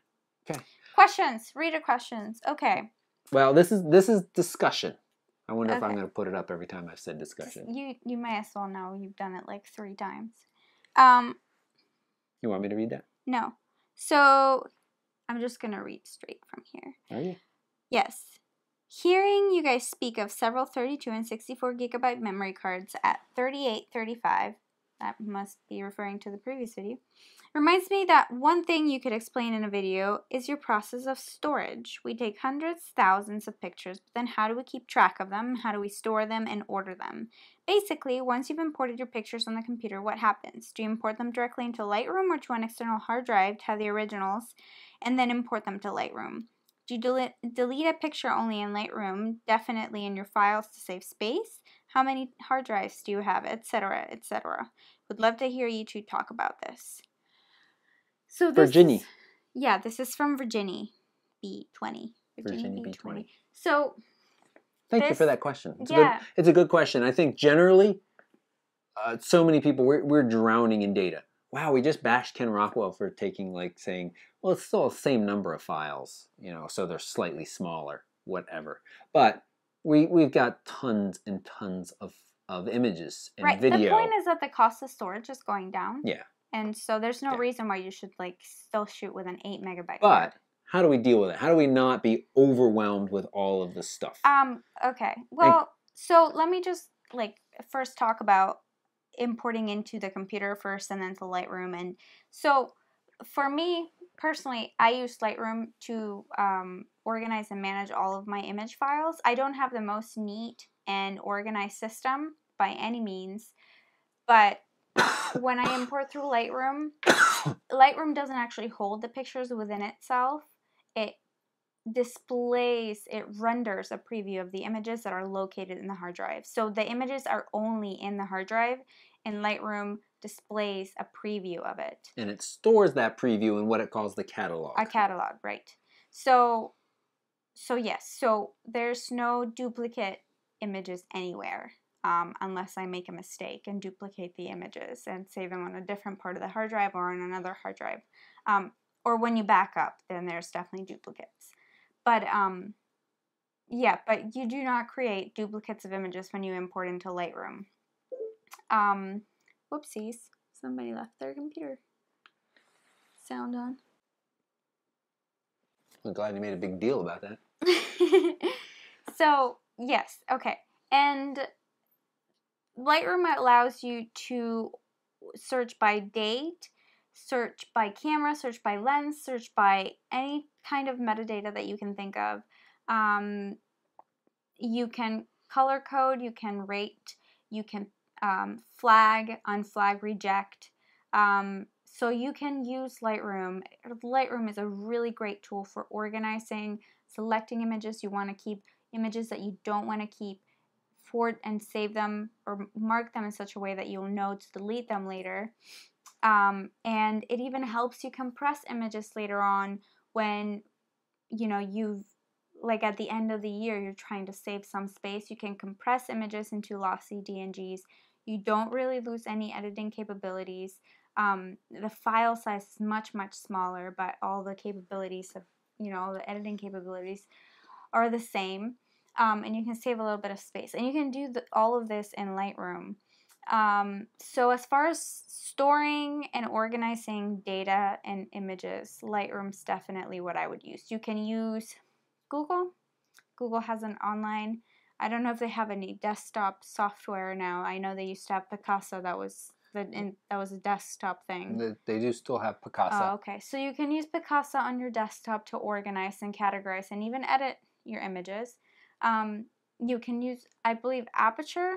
Okay. Questions. Reader questions. Okay. Well, this is discussion. I wonder if I'm going to put it up every time I've said discussion. You might as well know. You've done it like 3 times. You want me to read that? No. So I'm just going to read straight from here. Are you? Yes. Hearing you guys speak of several 32 and 64 gigabyte memory cards at $38.35, that must be referring to the previous video, reminds me that one thing you could explain in a video is your process of storage. We take hundreds, thousands of pictures, but then how do we keep track of them? How do we store them and order them? Basically, once you've imported your pictures on the computer, what happens? Do you import them directly into Lightroom or to an external hard drive to have the originals and then import them to Lightroom? Do you delete a picture only in Lightroom, definitely in your files to save space? How many hard drives do you have, etc., etc.? Would love to hear you two talk about this. So this Virginie. This is from Virginie B20. Virginie B20. So thank you for that question. It's a good question. I think generally, so many people, we're drowning in data. Wow, we just bashed Ken Rockwell for saying, well, it's still the same number of files, so they're slightly smaller, whatever. But we've got tons and tons of images and video. The point is that the cost of storage is going down. Yeah. And so there's no reason why you should still shoot with an 8 megabyte. But how do we deal with it? How do we not be overwhelmed with all of this stuff? Okay. Well, so let me just first talk about importing into the computer first and then to Lightroom. And so for me personally, I use Lightroom to organize and manage all of my image files. I don't have the most neat and organized system by any means, but when I import through Lightroom, Lightroom doesn't actually hold the pictures within itself. It renders a preview of the images that are located in the hard drive. So the images are only in the hard drive, and Lightroom displays a preview of it. And it stores that preview in what it calls the catalog. A catalog, right. So yes, so there's no duplicate images anywhere. Unless I make a mistake and duplicate the images and save them on a different part of the hard drive or on another hard drive. Or when you back up, then there's definitely duplicates. But but you do not create duplicates of images when you import into Lightroom. Whoopsies, somebody left their computer sound on. I'm glad you made a big deal about that. So, yes, okay. And Lightroom allows you to search by date, search by camera, search by lens, search by any kind of metadata that you can think of. You can color code, you can rate, you can flag, unflag, reject. So you can use Lightroom. Lightroom is a really great tool for organizing, selecting images you want to keep, images that you don't want to keep, and save them or mark them in such a way that you'll know to delete them later. And it even helps you compress images later on when, you've, at the end of the year, you're trying to save some space. You can compress images into lossy DNGs. You don't really lose any editing capabilities. The file size is much, much smaller, but all the capabilities of, all the editing capabilities are the same. And you can save a little bit of space. And you can do all of this in Lightroom. So as far as storing and organizing data and images, Lightroom's definitely what I would use. You can use Google. Google has an online, I don't know if they have any desktop software now. I know they used to have Picasa. That was a desktop thing. They do still have Picasa. Oh, okay. So you can use Picasa on your desktop to organize and categorize and even edit your images. You can use, I believe, Aperture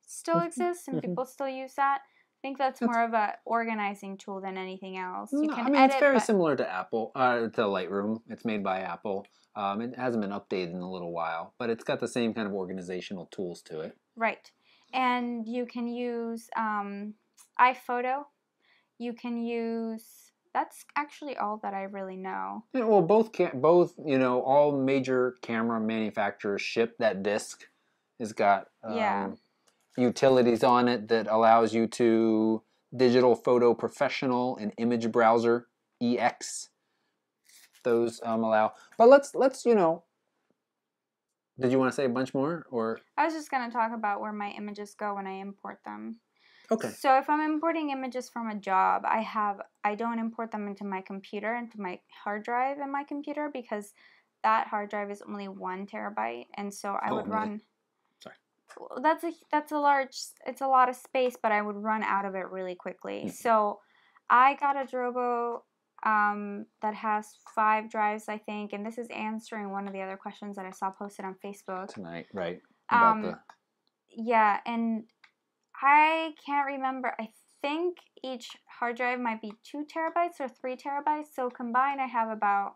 still exists and people still use that. I think that's more of a organizing tool than anything else. You can edit, it's very similar to to Lightroom. It's made by Apple. It hasn't been updated in a little while, but it's got the same kind of organizational tools to it. Right. And you can use iPhoto. You can use, that's actually all that I really know. Yeah, well, both you know, all major camera manufacturers ship that disc. It's got utilities on it that allows you to Digital Photo Professional and Image Browser EX. Those allow. But let's you know. Did you want to say a bunch more, or? I was just going to talk about where my images go when I import them. Okay. So if I'm importing images from a job, I don't import them into my computer, into my hard drive in my computer, because that hard drive is only 1 terabyte, and so I would run. Sorry. That's a large. It's a lot of space, but I would run out of it really quickly. So I got a Drobo that has 5 drives, I think, and this is answering one of the other questions that I saw posted on Facebook Tonight, right? About yeah, and I can't remember. I think each hard drive might be 2 terabytes or 3 terabytes. So combined, I have about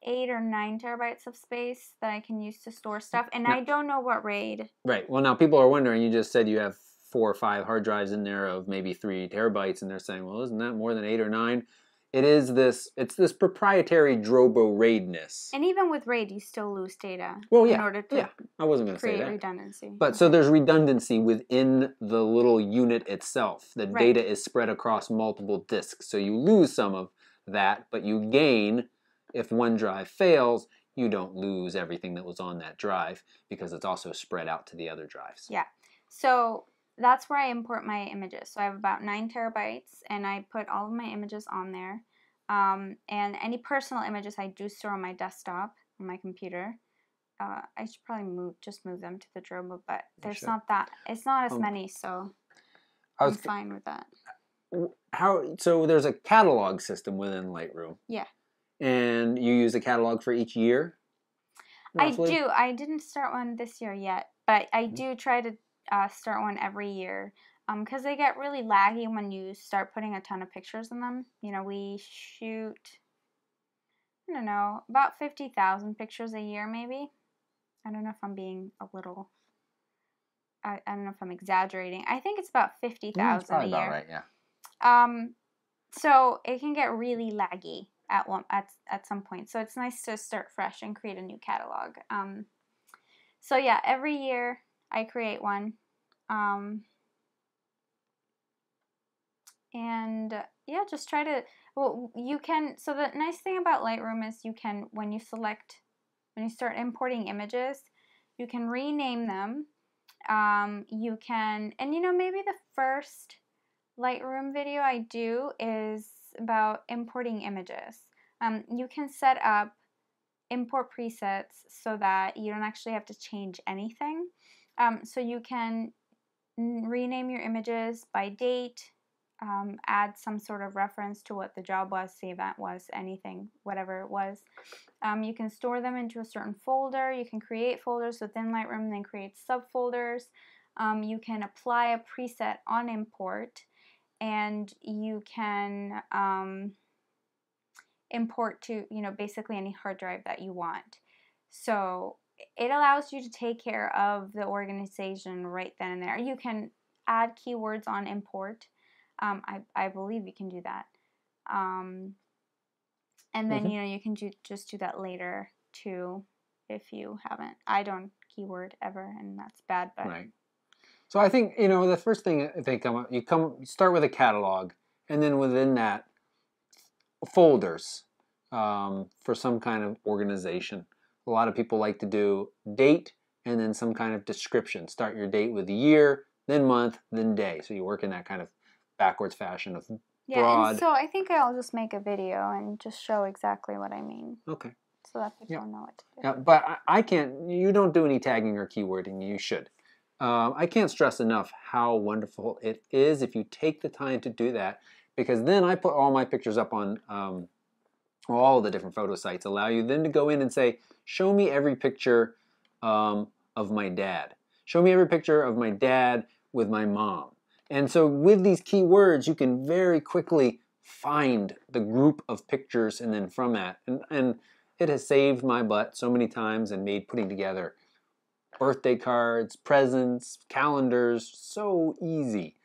8 or 9 terabytes of space that I can use to store stuff. And I don't know what RAID. Right. Well, now people are wondering. You just said you have 4 or 5 hard drives in there of maybe 3 terabytes, and they're saying, "Well, isn't that more than 8 or 9?" It is this. It's this proprietary Drobo RAIDness. And even with RAID, you still lose data. Well, yeah. In order to I wasn't going to say that. Redundancy. But so there's redundancy within the little unit itself. The data is spread across multiple disks. So you lose some of that, but you gain, if one drive fails, you don't lose everything that was on that drive because it's also spread out to the other drives. Yeah. So that's where I import my images. So I have about 9 terabytes, and I put all of my images on there. And any personal images I do store on my desktop, on my computer. I should probably move them to the Drobo, but there's not it's not as many, so I'm fine with that. So there's a catalog system within Lightroom. Yeah. And you use a catalog for each year? Roughly? I do. I didn't start one this year yet, but I do try to start one every year because they get really laggy when you start putting a ton of pictures in them. You know, we shoot, I don't know, about 50,000 pictures a year maybe. I don't know if I'm being a little, I don't know if I'm exaggerating. I think it's about 50,000 a year. That's probably about right, yeah. So it can get really laggy at some point. So it's nice to start fresh and create a new catalog. So yeah, every year I create one. And yeah, just try to, well, you can, so the nice thing about Lightroom is you can, when you start importing images, you can rename them. You can, and you know, maybe the first Lightroom video I do is about importing images. You can set up import presets so that you don't actually have to change anything. So you can rename your images by date, add some sort of reference to what the job was, the event was, anything, whatever it was. You can store them into a certain folder. You can create folders within Lightroom, then create subfolders. You can apply a preset on import, and you can import to, you know, basically any hard drive that you want. So it allows you to take care of the organization right then and there. You can add keywords on import. I believe you can do that. And then, you know, you can just do that later too if you haven't. I don't keyword ever, and that's bad. But right. So I think, you know, the first thing they come up, you start with a catalog, and then within that, folders for some kind of organization. A lot of people like to do date and then some kind of description. Start your date with the year, then month, then day. So you work in that kind of backwards fashion of broad. And so I think I'll just make a video and just show exactly what I mean. Okay. So that people know what to do. Yeah, but I can't, you don't do any tagging or keywording. You should. I can't stress enough how wonderful it is if you take the time to do that, because then I put all my pictures up on all the different photo sites. Allow you then to go in and say, show me every picture of my dad. Show me every picture of my dad with my mom. And so with these keywords, you can very quickly find the group of pictures, and then from that, and it has saved my butt so many times and made putting together birthday cards, presents, calendars, so easy.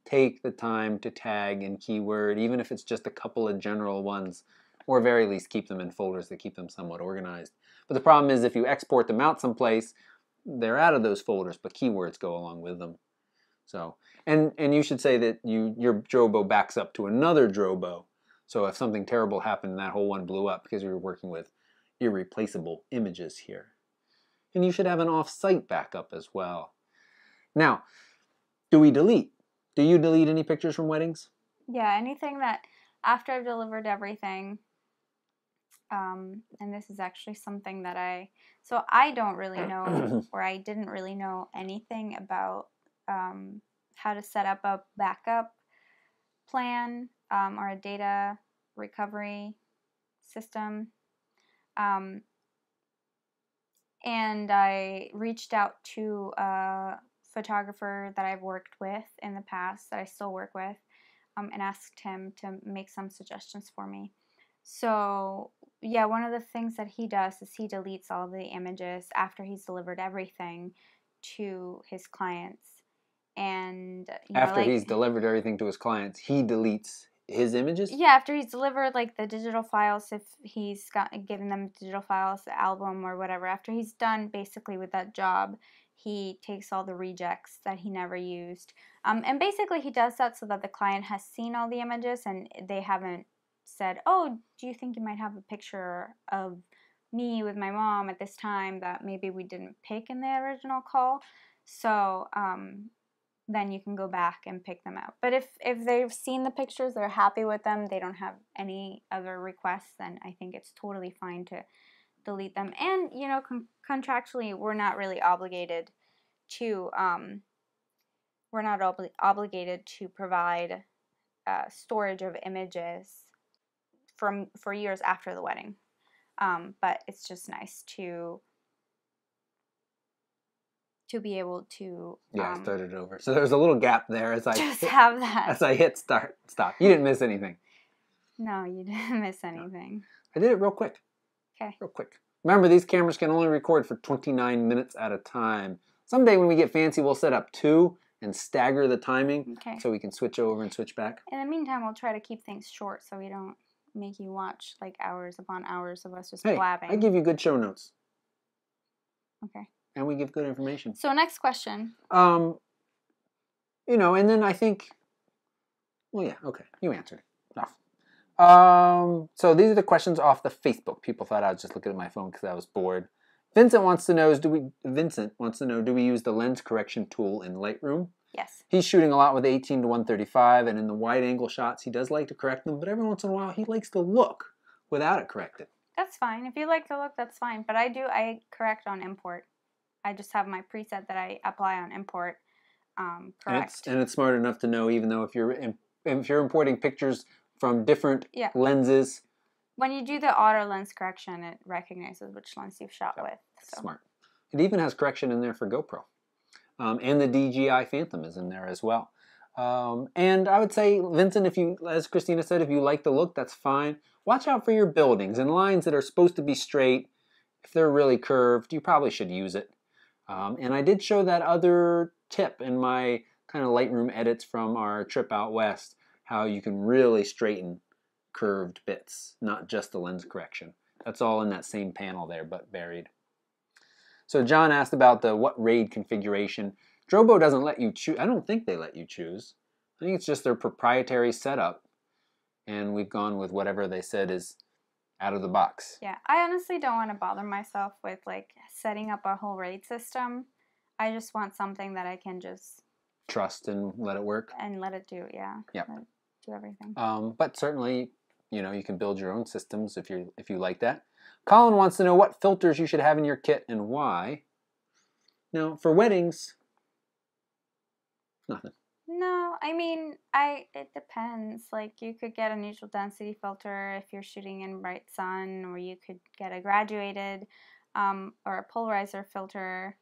Take the time to tag and keyword, even if it's just a couple of general ones, or at very least keep them in folders that keep them somewhat organized. But the problem is if you export them out someplace, they're out of those folders, but keywords go along with them. So, and you should say that your Drobo backs up to another Drobo. So if something terrible happened and that whole one blew up because we were working with irreplaceable images here. And you should have an off-site backup as well. Now, do we delete? Do you delete any pictures from weddings? Yeah, anything that after I've delivered everything, and this is actually something that I don't really know, or I didn't really know anything about how to set up a backup plan or a data recovery system. And I reached out to a photographer that I've worked with in the past, that I still work with, and asked him to make some suggestions for me. So yeah, one of the things that he does is he deletes all of the images after he's delivered everything to his clients. And after he's delivered everything to his clients, he deletes his images? Yeah, after he's delivered like the digital files, if he's given them digital files, the album or whatever, after he's done basically with that job, he takes all the rejects that he never used. And basically he does that so that the client has seen all the images and they haven't said, oh, do you think you might have a picture of me with my mom at this time that maybe we didn't pick in the original call? So then you can go back and pick them out. But if they've seen the pictures, they're happy with them, they don't have any other requests, then I think it's totally fine to delete them. And, you know, contractually, we're not really obligated to, obligated to provide storage of images for years after the wedding. But it's just nice to be able to start it over. So there's a little gap there as I have that. As I hit stop. You didn't miss anything. No, you didn't miss anything. I did it real quick. Okay. Real quick. Remember, these cameras can only record for 29 minutes at a time. Someday when we get fancy, we'll set up 2 and stagger the timing so we can switch over and switch back. In the meantime, we'll try to keep things short so we don't make you watch like hours upon hours of us just blabbing. I give you good show notes. Okay. And we give good information. So next question. You know, and then I think, well, yeah, okay, you answered it. Enough. So these are the questions off the Facebook. People thought I was just looking at my phone because I was bored. Vincent wants to know, do we use the lens correction tool in Lightroom? Yes. He's shooting a lot with 18 to 135, and in the wide angle shots, he does like to correct them, but every once in a while, he likes to look without it corrected. That's fine. If you like to look, that's fine. But I correct on import. I just have my preset that I apply on import. Correct. And it's smart enough to know, even though if you're importing pictures from different lenses. When you do the auto lens correction, it recognizes which lens you've shot with. So. Smart. It even has correction in there for GoPro. And the DJI Phantom is in there as well. And I would say, Vincent, if you, as Christina said, if you like the look, that's fine. Watch out for your buildings and lines that are supposed to be straight. If they're really curved, you probably should use it. And I did show that other tip in my kind of Lightroom edits from our trip out west, how you can really straighten curved bits, not just the lens correction. That's all in that same panel there, but buried. So John asked about the what RAID configuration. Drobo doesn't let you choose. I don't think they let you choose. I think it's just their proprietary setup. And we've gone with whatever they said is out of the box. Yeah, I honestly don't want to bother myself with like setting up a whole RAID system. I just want something that I can just trust and let it work. And let it do, Yep. Do everything. But certainly, you know, you can build your own systems if you like that. Colin wants to know what filters you should have in your kit and why. Now, for weddings, nothing. No, I mean, it depends. Like, you could get a neutral density filter if you're shooting in bright sun, or you could get a graduated or a polarizer filter.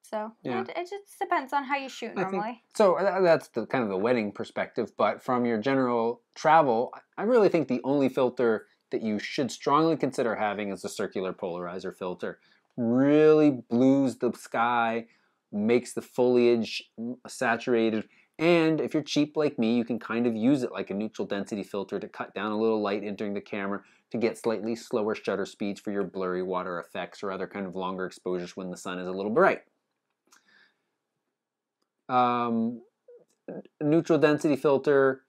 So it just depends on how you shoot normally. So that's the kind of the wedding perspective. But from your general travel, I really think the only filter that you should strongly consider having is a circular polarizer filter. really blues the sky, makes the foliage saturated. And if you're cheap like me, you can kind of use it like a neutral density filter to cut down a little light entering the camera to get slightly slower shutter speeds for your blurry water effects or other kind of longer exposures when the sun is a little bright. Neutral density filter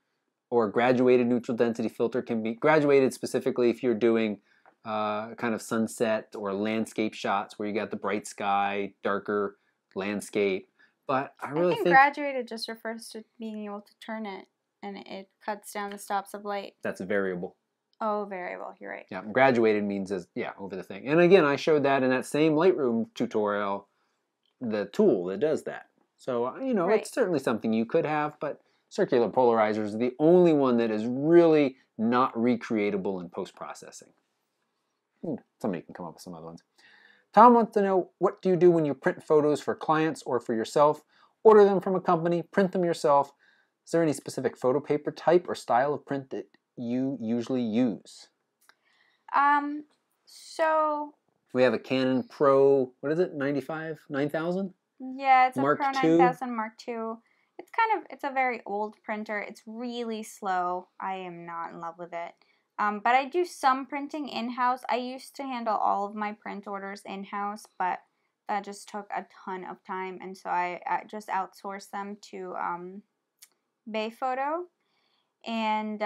or graduated neutral density filter can be graduated specifically if you're doing kind of sunset or landscape shots where you got the bright sky, darker landscape. But I really think graduated just refers to being able to turn it, and it cuts down the stops of light. That's a variable. Oh, variable. You're right. Yeah, graduated means over the thing. And again, I showed that in that same Lightroom tutorial, the tool that does that. So, Right. It's certainly something you could have, but circular polarizers are the only one that is really not recreatable in post-processing. Somebody can come up with some other ones. Tom wants to know, what do you do when you print photos for clients or for yourself? Order them from a company, print them yourself. Is there any specific photo paper type or style of print that you usually use? So we have a Canon Pro, what is it, 9000? Yeah, it's Mark a Pro II. 9000 Mark II. It's a very old printer. It's really slow. I am not in love with it. But I do some printing in-house. I used to handle all of my print orders in-house, but that just took a ton of time, and so I just outsourced them to Bayphoto. And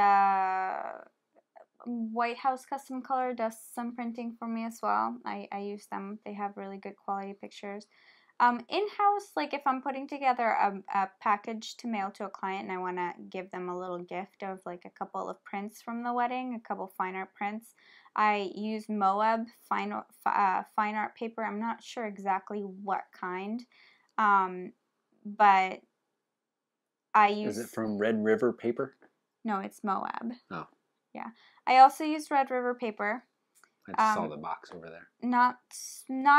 White House Custom Color does some printing for me as well. I use them. They have really good quality pictures. In-house, like if I'm putting together a package to mail to a client and I want to give them a little gift of like a couple of prints from the wedding, a couple fine art prints, I use Moab fine art paper. I'm not sure exactly what kind, but I use... Is it from Red River paper? No, it's Moab. Oh. Yeah. I also use Red River paper. I just saw the box over there. Not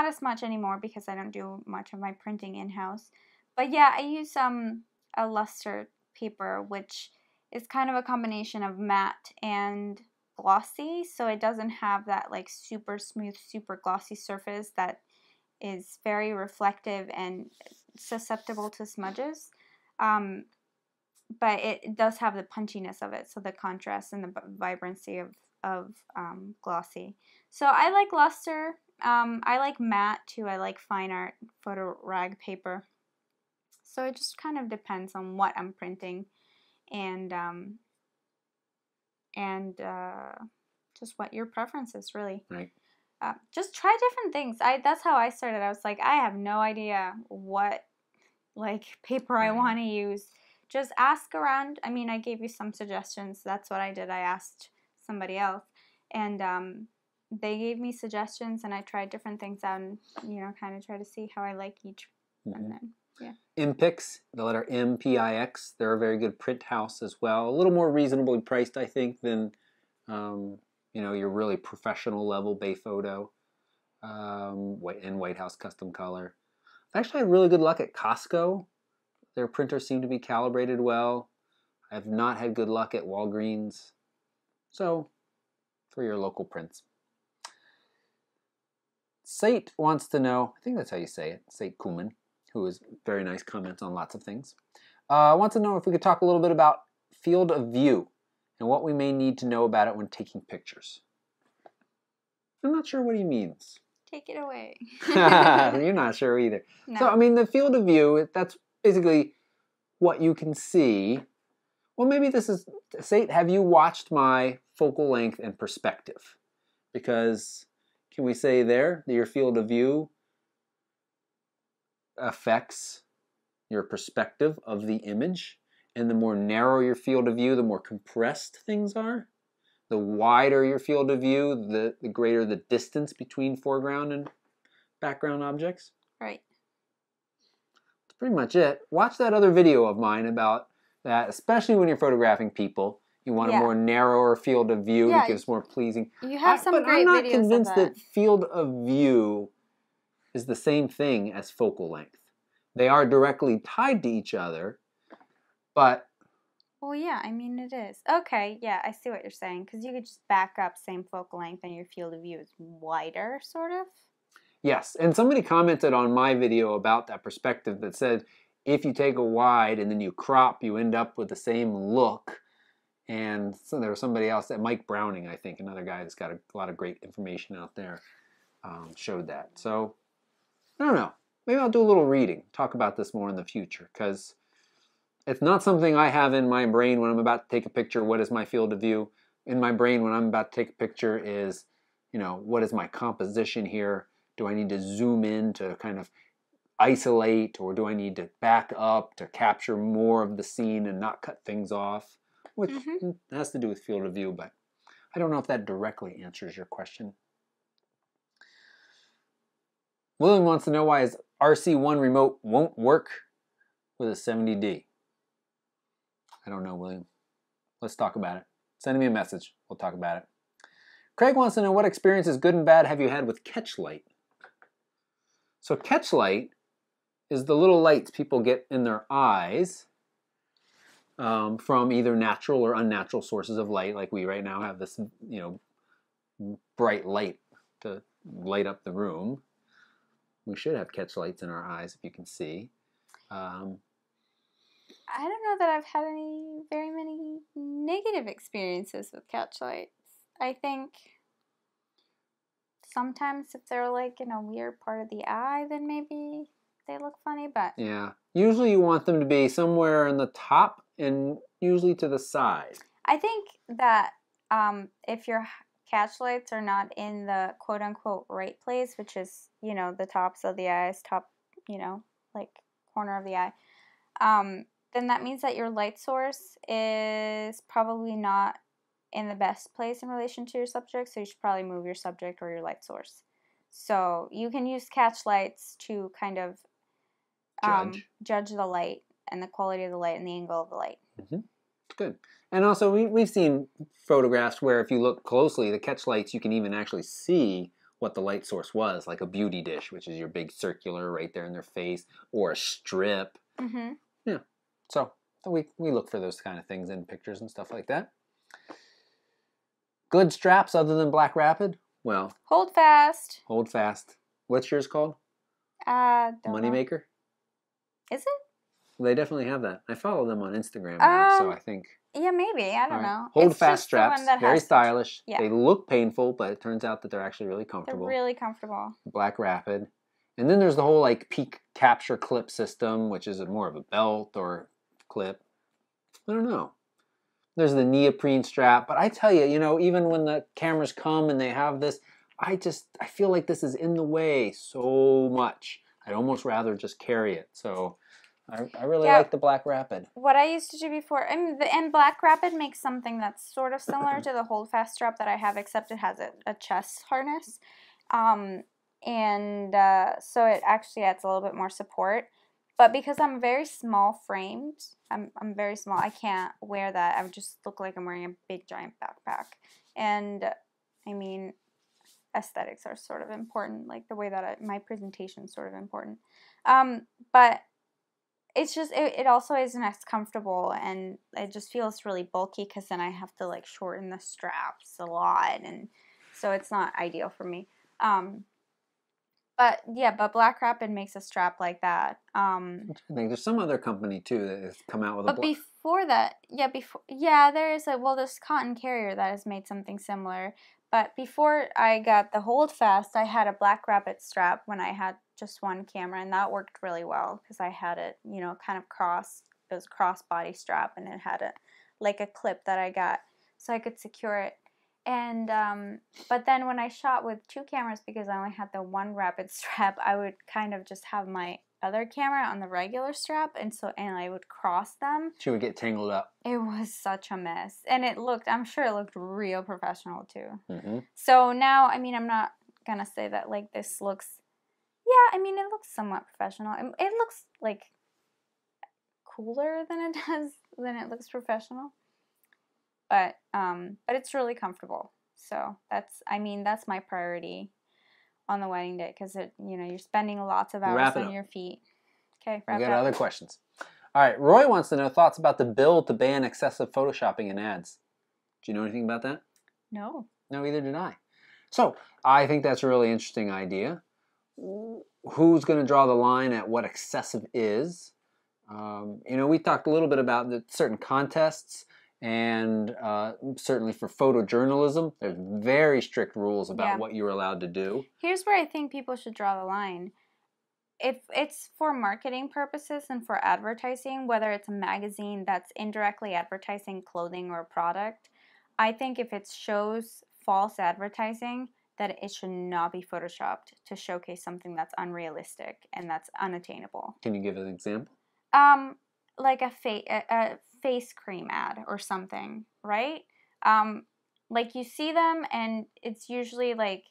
as much anymore because I don't do much of my printing in-house. But yeah, I use a luster paper, which is kind of a combination of matte and glossy, so it doesn't have that like super smooth, super glossy surface that is very reflective and susceptible to smudges. But it does have the punchiness of it, so the contrast and the vibrancy of glossy. So I like luster. I like matte too. I like fine art photo rag paper. So it just kind of depends on what I'm printing, and just what your preference is, really. Right. Just try different things. That's how I started. I was like, I have no idea what like paper I want to use. Just ask around. I mean, I gave you some suggestions. That's what I did. I asked somebody else, and they gave me suggestions, and I tried different things out, and kind of try to see how I like each. And then, yeah. Impix, the letter MPIX, they're a very good print house as well. A little more reasonably priced, I think, than your really professional level Bayphoto and White House Custom Color. I actually had really good luck at Costco. Their printers seem to be calibrated well. I have not had good luck at Walgreens. So, for your local prints. Sate wants to know, I think that's how you say it, Sate Kuman, who has very nice comments on lots of things, wants to know if we could talk a little bit about field of view and what we may need to know about it when taking pictures. I'm not sure what he means. Take it away. You're not sure either. No. So, I mean, the field of view, that's basically what you can see. Well, maybe this is, Sate, have you watched my focal length and perspective? Because, can we say there that your field of view affects your perspective of the image? And the more narrow your field of view, the more compressed things are. The wider your field of view, the greater the distance between foreground and background objects. Right. That's pretty much it. Watch that other video of mine about that, especially when you're photographing people. You want a more narrower field of view that gives more pleasing. You have some great videos of that. But I'm not convinced that field of view is the same thing as focal length. They are directly tied to each other, but... Well, yeah, I mean it is. Okay, yeah, I see what you're saying, because you could just back up same focal length and your field of view is wider, sort of. Yes, and somebody commented on my video about that perspective that said if you take a wide and then you crop, you end up with the same look. And so there was somebody else, that Mike Browning, I think, another guy that's got a lot of great information out there, showed that. So, I don't know. Maybe I'll do a little reading, talk about this more in the future, because it's not something I have in my brain when I'm about to take a picture. What is my field of view? In my brain when I'm about to take a picture is, what is my composition here? Do I need to zoom in to kind of isolate, or do I need to back up to capture more of the scene and not cut things off? Which has to do with field of view, but I don't know if that directly answers your question. William wants to know why his RC1 remote won't work with a 70D. I don't know, William. Let's talk about it. Send me a message. We'll talk about it. Craig wants to know what experiences, good and bad, have you had with catch light? So catch light is the little lights people get in their eyes from either natural or unnatural sources of light. Like we right now have this, bright light to light up the room. We should have catch lights in our eyes, if you can see. I don't know that I've had very many negative experiences with catch lights. I think sometimes if they're like in a weird part of the eye, then maybe they look funny, but... Yeah. Usually you want them to be somewhere in the top and usually to the side. I think that if your catch lights are not in the quote-unquote right place, which is, the tops of the eyes, like corner of the eye, then that means that your light source is probably not in the best place in relation to your subject, so you should probably move your subject or your light source. So you can use catch lights to kind of judge the light and the quality of the light and the angle of the light. Good. And also we've seen photographs where if you look closely, the catch lights, you can even actually see what the light source was, like a beauty dish, which is your big circular right there in their face, or a strip. Yeah. So we look for those kind of things in pictures and stuff like that. Good straps other than Blackrapid? Well, Hold Fast. Hold Fast. What's yours called? Moneymaker? Is it? Well, they definitely have that. I follow them on Instagram now, so I think... Yeah, maybe. I don't know. Hold Fast straps. Very stylish. Yeah. They look painful, but it turns out that they're actually really comfortable. They're really comfortable. Blackrapid. And then there's the whole peak capture clip system, which is more of a belt or clip. I don't know. There's the neoprene strap. But I tell you, even when the cameras come and they have this, I feel like this is in the way so much. I'd almost rather just carry it. So I really like the Blackrapid. What I used to do before, and Blackrapid makes something that's sort of similar to the Hold Fast strap that I have, except it has a chest harness. So it actually adds a little bit more support. But because I'm very small framed, I'm very small, I can't wear that. I would just look like I'm wearing a big giant backpack. And aesthetics are sort of important, like the way that my presentation is sort of important. But it's just, it also isn't as comfortable, and it just feels really bulky because then I have to shorten the straps a lot, and so it's not ideal for me. But Blackrapid makes a strap like that. I think there's some other company too that has come out with a. But before that, there is there's Cotton Carrier that has made something similar. But before I got the Hold Fast, I had a Blackrapid strap when I had just one camera, and that worked really well because I had it, kind of it was cross body strap, and it had a clip that I got so I could secure it. And but then when I shot with two cameras, because I only had the one rapid strap, I would kind of just have my other camera on the regular strap, and I would cross them. She would get tangled up. It was such a mess, and I'm sure it looked real professional too. So now, I'm not gonna say that this looks, it looks somewhat professional. It looks cooler than it looks professional. But it's really comfortable. So that's my priority on the wedding day, because you're spending lots of hours on your feet. Okay, we got other questions. All right, Roy wants to know thoughts about the bill to ban excessive photoshopping in ads. Do you know anything about that? No. No, either did I. So I think that's a really interesting idea. who's going to draw the line at what excessive is. You know, we talked a little bit about the certain contests, and certainly for photojournalism, there's very strict rules about what you're allowed to do. Here's where I think people should draw the line. If it's for marketing purposes and for advertising, whether it's a magazine that's indirectly advertising clothing or product, I think if it shows false advertising, that it should not be photoshopped to showcase something that's unrealistic and that's unattainable. Can you give an example? Like a face cream ad or something, right? Like you see them and it's usually like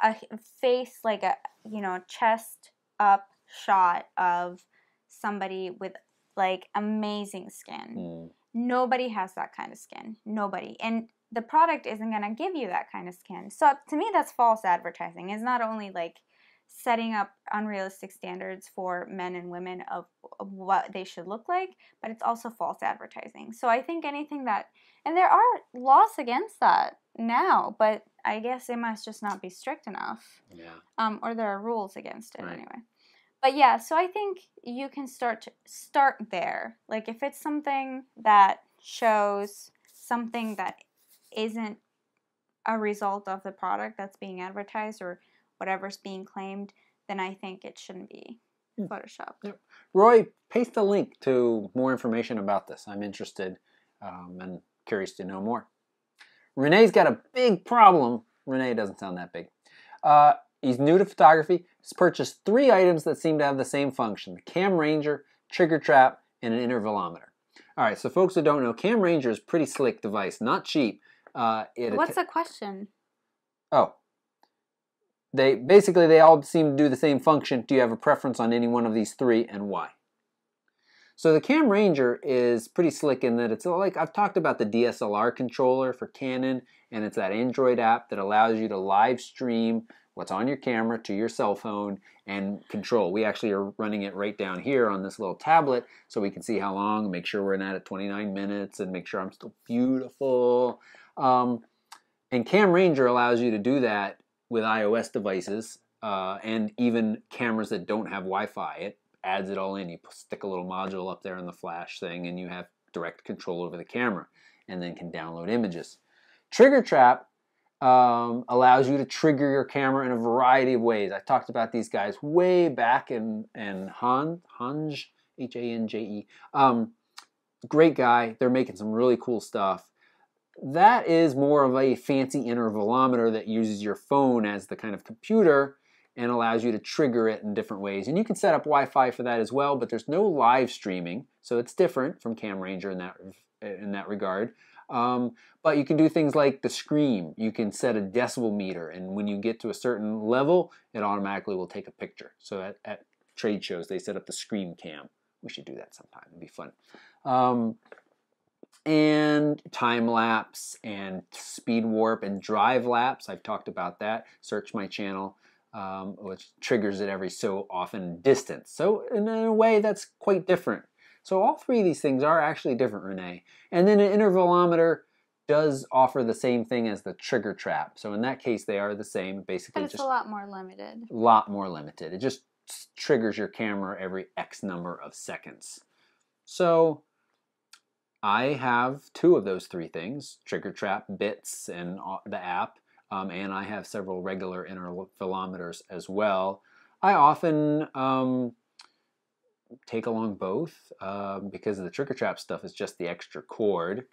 a face, like a, you know, chest up shot of somebody with like amazing skin. Nobody has that kind of skin. Nobody. And the product isn't going to give you that kind of skin. So to me, that's false advertising. It's not only like setting up unrealistic standards for men and women of what they should look like, but it's also false advertising. So I think anything that, and there are laws against that now, but I guess it must just not be strict enough. Yeah. Or there are rules against it anyway. But yeah, so I think you can start there. Like if it's something that shows something that isn't a result of the product that's being advertised or whatever's being claimed, then I think it shouldn't be photoshopped. Yep. Roy, paste a link to more information about this. I'm interested and curious to know more. Renee's got a big problem. Renee doesn't sound that big. He's new to photography. He's purchased 3 items that seem to have the same function: the Cam Ranger, Triggertrap, and an Intervalometer. All right, so folks who don't know, Cam Ranger is a pretty slick device, not cheap. What's the question? Oh. They all seem to do the same function. Do you have a preference on any one of these 3 and why? So the Cam Ranger is pretty slick in that it's like, I've talked about the DSLR controller for Canon, and it's that Android app that allows you to live stream what's on your camera to your cell phone and control. We actually are running it right down here on this little tablet so we can see how long, make sure we're not at 29 minutes, and make sure I'm still beautiful. And Cam Ranger allows you to do that with iOS devices and even cameras that don't have Wi-Fi. It adds it all in. You stick a little module up there in the flash thing and you have direct control over the camera and then can download images. Triggertrap allows you to trigger your camera in a variety of ways. I talked about these guys way back in Hange, H-A-N-J-E. Great guy. They're making some really cool stuff. That is more of a fancy intervalometer that uses your phone as the kind of computer and allows you to trigger it in different ways. And you can set up Wi-Fi for that as well, but there's no live streaming, so it's different from Cam Ranger in that regard. But you can do things like the scream. You can set a decibel meter, and when you get to a certain level, it automatically will take a picture. So at trade shows, they set up the scream cam. We should do that sometime. It'd be fun. And time lapse and speed warp and drive lapse. I've talked about that. Search my channel, which triggers it every so often distance. So in a way, that's quite different. So all 3 of these things are actually different, Renee. And then an intervalometer does offer the same thing as the Triggertrap. So in that case, they are the same. Basically, but it's just a lot more limited. A lot more limited. It just triggers your camera every X number of seconds. So I have 2 of those 3 things: Triggertrap, bits, and the app, and I have several regular intervalometers as well. I often take along both because the Triggertrap stuff is just the extra cord.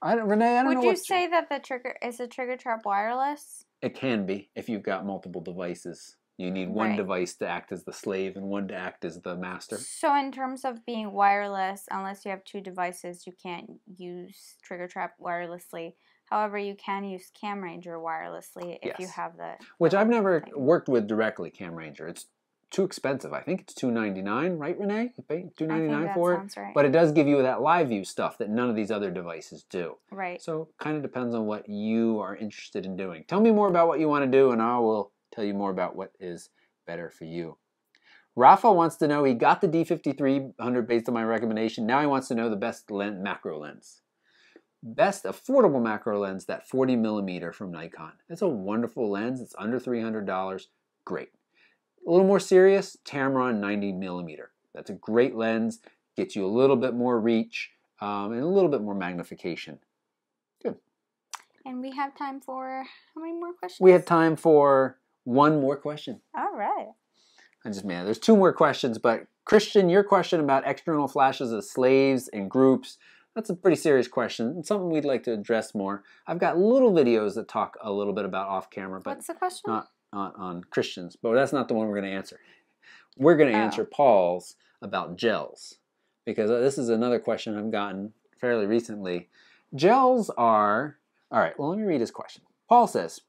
Renee, I don't know. Would you say that the Triggertrap wireless? It can be if you've got multiple devices. You need one device to act as the slave and one to act as the master. So in terms of being wireless, unless you have 2 devices, you can't use Triggertrap wirelessly. However, you can use Cam Ranger wirelessly if you have the... Which I've never worked with directly, Cam Ranger. It's too expensive. I think it's $299, right, Renee? You pay $299 for it? Sounds right. But it does give you that live view stuff that none of these other devices do. Right. So kind of depends on what you are interested in doing. Tell me more about what you want to do, and I will tell you more about what is better for you. Rafa wants to know, he got the D5300 based on my recommendation. Now he wants to know the best macro lens. Best affordable macro lens, that 40mm from Nikon. It's a wonderful lens. It's under $300. Great. A little more serious, Tamron 90mm. That's a great lens. Gets you a little bit more reach and a little bit more magnification. Good. And we have time for how many more questions? We have time for one more question. All right. There's two more questions, but Christian, your question about external flashes as slaves and groups, that's a pretty serious question. It's something we'd like to address more. I've got little videos that talk a little bit about off-camera, but what's the question? Not on Christian's, but that's not the one we're going to answer. We're going to answer Paul's about gels, because this is another question I've gotten fairly recently. Gels are, all right, well, let me read his question. Paul says,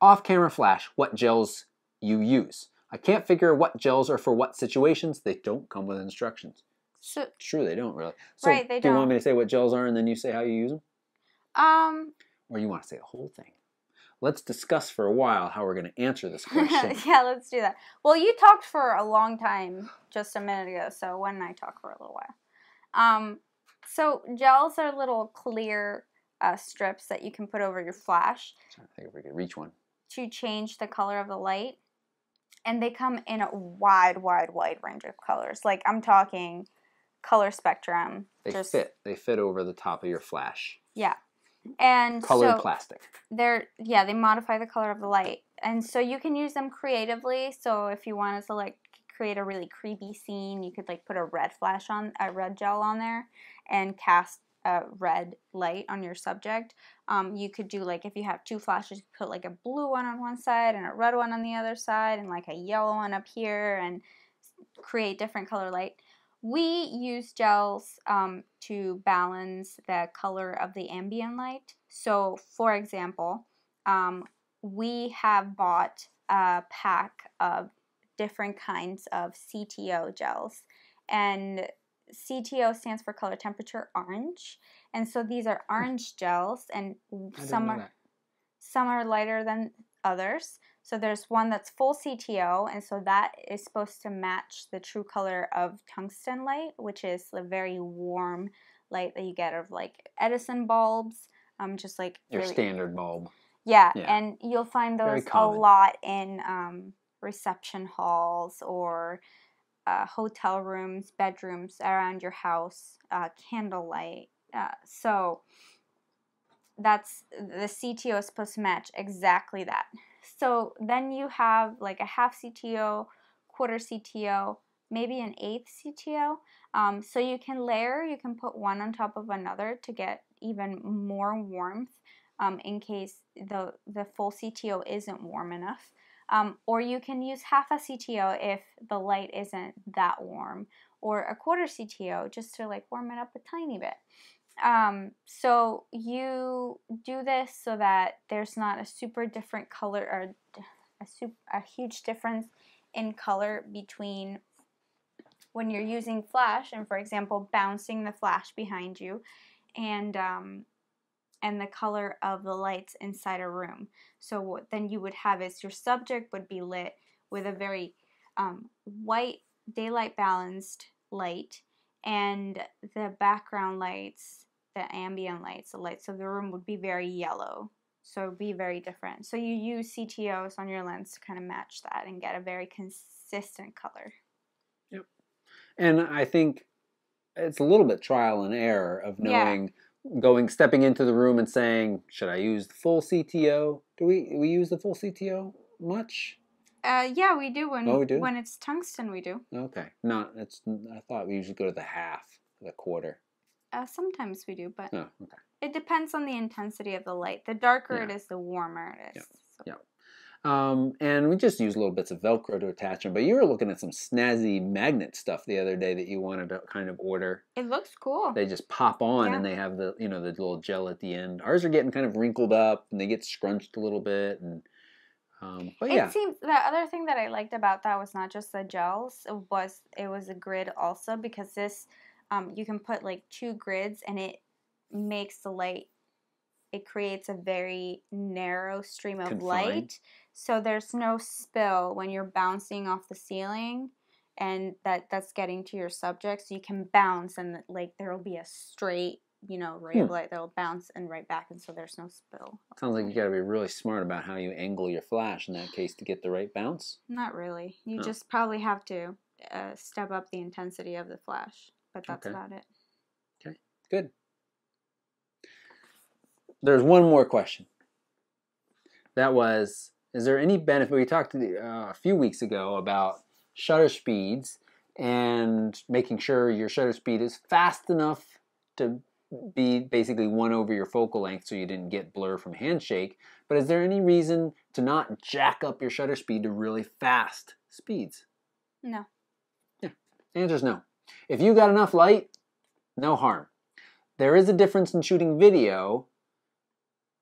off-camera flash, what gels you use? I can't figure what gels are for what situations. They don't come with instructions. So, true, they don't really. So right, they do you don't. want me to say what gels are and then you say how you use them? Or you want to say the whole thing? Let's discuss for a while how we're going to answer this question. Yeah, let's do that. Well, you talked for a long time just a minute ago, so why don't I talk for a little while? So gels are little clear strips that you can put over your flash. I'm trying to think if we could reach one. To change the color of the light. And they come in a wide range of colors. Like, I'm talking color spectrum. They fit over the top of your flash. Yeah. And colored plastic. They modify the color of the light. And so you can use them creatively. So if you wanted to like create a really creepy scene, you could like put a red gel on there and cast a red light on your subject. You could do like, if you have two flashes, you put like a blue one on one side and a red one on the other side and like a yellow one up here and create different color light. We use gels to balance the color of the ambient light. So for example, we have bought a pack of different kinds of CTO gels, and CTO stands for color temperature orange, and so these are orange gels, and some are lighter than others. So there's one that's full CTO, and so that is supposed to match the true color of tungsten light, which is the very warm light that you get of like Edison bulbs, just like your standard bulb. Yeah, and you'll find those a lot in reception halls or hotel rooms, bedrooms around your house, candlelight. So that's the CTO is supposed to match exactly that. So then you have like a half CTO, quarter CTO, maybe an eighth CTO. So you can layer, you can put one on top of another to get even more warmth in case the full CTO isn't warm enough. Or you can use half a CTO if the light isn't that warm, or a quarter CTO just to like warm it up a tiny bit. So you do this so that there's not a super different color or a huge difference in color between when you're using flash and, for example, bouncing the flash behind you and the color of the lights inside a room. So what then you would have is your subject would be lit with a very white daylight balanced light, and the background lights, the ambient lights, the lights of the room would be very yellow. So it would be very different. So you use CTOs on your lens to kind of match that and get a very consistent color. Yep. And I think it's a little bit trial and error of knowing, stepping into the room and saying, should I use the full CTO? Do we use the full CTO much? Yeah, we do. We do? When it's tungsten, we do. Okay. I thought we usually go to the half, the quarter. Sometimes we do, but okay. It depends on the intensity of the light. The darker it is, the warmer it is. Yeah. And we just use little bits of Velcro to attach them. But you were looking at some snazzy magnet stuff the other day that you wanted to kind of order. It looks cool. They just pop on and they have the the little gel at the end. Ours are getting kind of wrinkled up and they get scrunched a little bit. And but yeah. It seems the other thing that I liked about that was not just the gels. It was a grid also, because this you can put like 2 grids and it makes the light. It creates a very narrow stream of light, so there's no spill when you're bouncing off the ceiling, and that's getting to your subject. So you can bounce, and like there will be a straight you know, ray of light that'll bounce and right back, and so there's no spill. Sounds like you got to be really smart about how you angle your flash in that case to get the right bounce. Not really. You just probably have to step up the intensity of the flash, but that's about it. Okay, good. There's one more question. That was, is there any benefit? We talked a few weeks ago about shutter speeds and making sure your shutter speed is fast enough to be basically 1 over your focal length so you didn't get blur from handshake. But is there any reason to not jack up your shutter speed to really fast speeds? No. Yeah, the answer is no. If you got enough light, no harm. There is a difference in shooting video,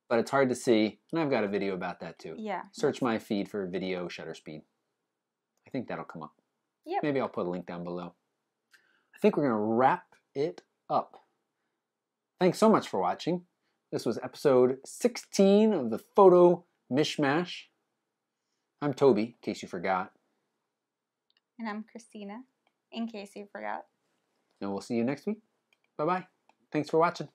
but it's hard to see, and I've got a video about that too. Yeah. Search my feed for video shutter speed. I think that'll come up. Yep. Maybe I'll put a link down below. I think we're going to wrap it up. Thanks so much for watching. This was episode 16 of the Photo Mishmash. I'm Toby, in case you forgot. And I'm Christina, in case you forgot. And we'll see you next week. Bye-bye. Thanks for watching.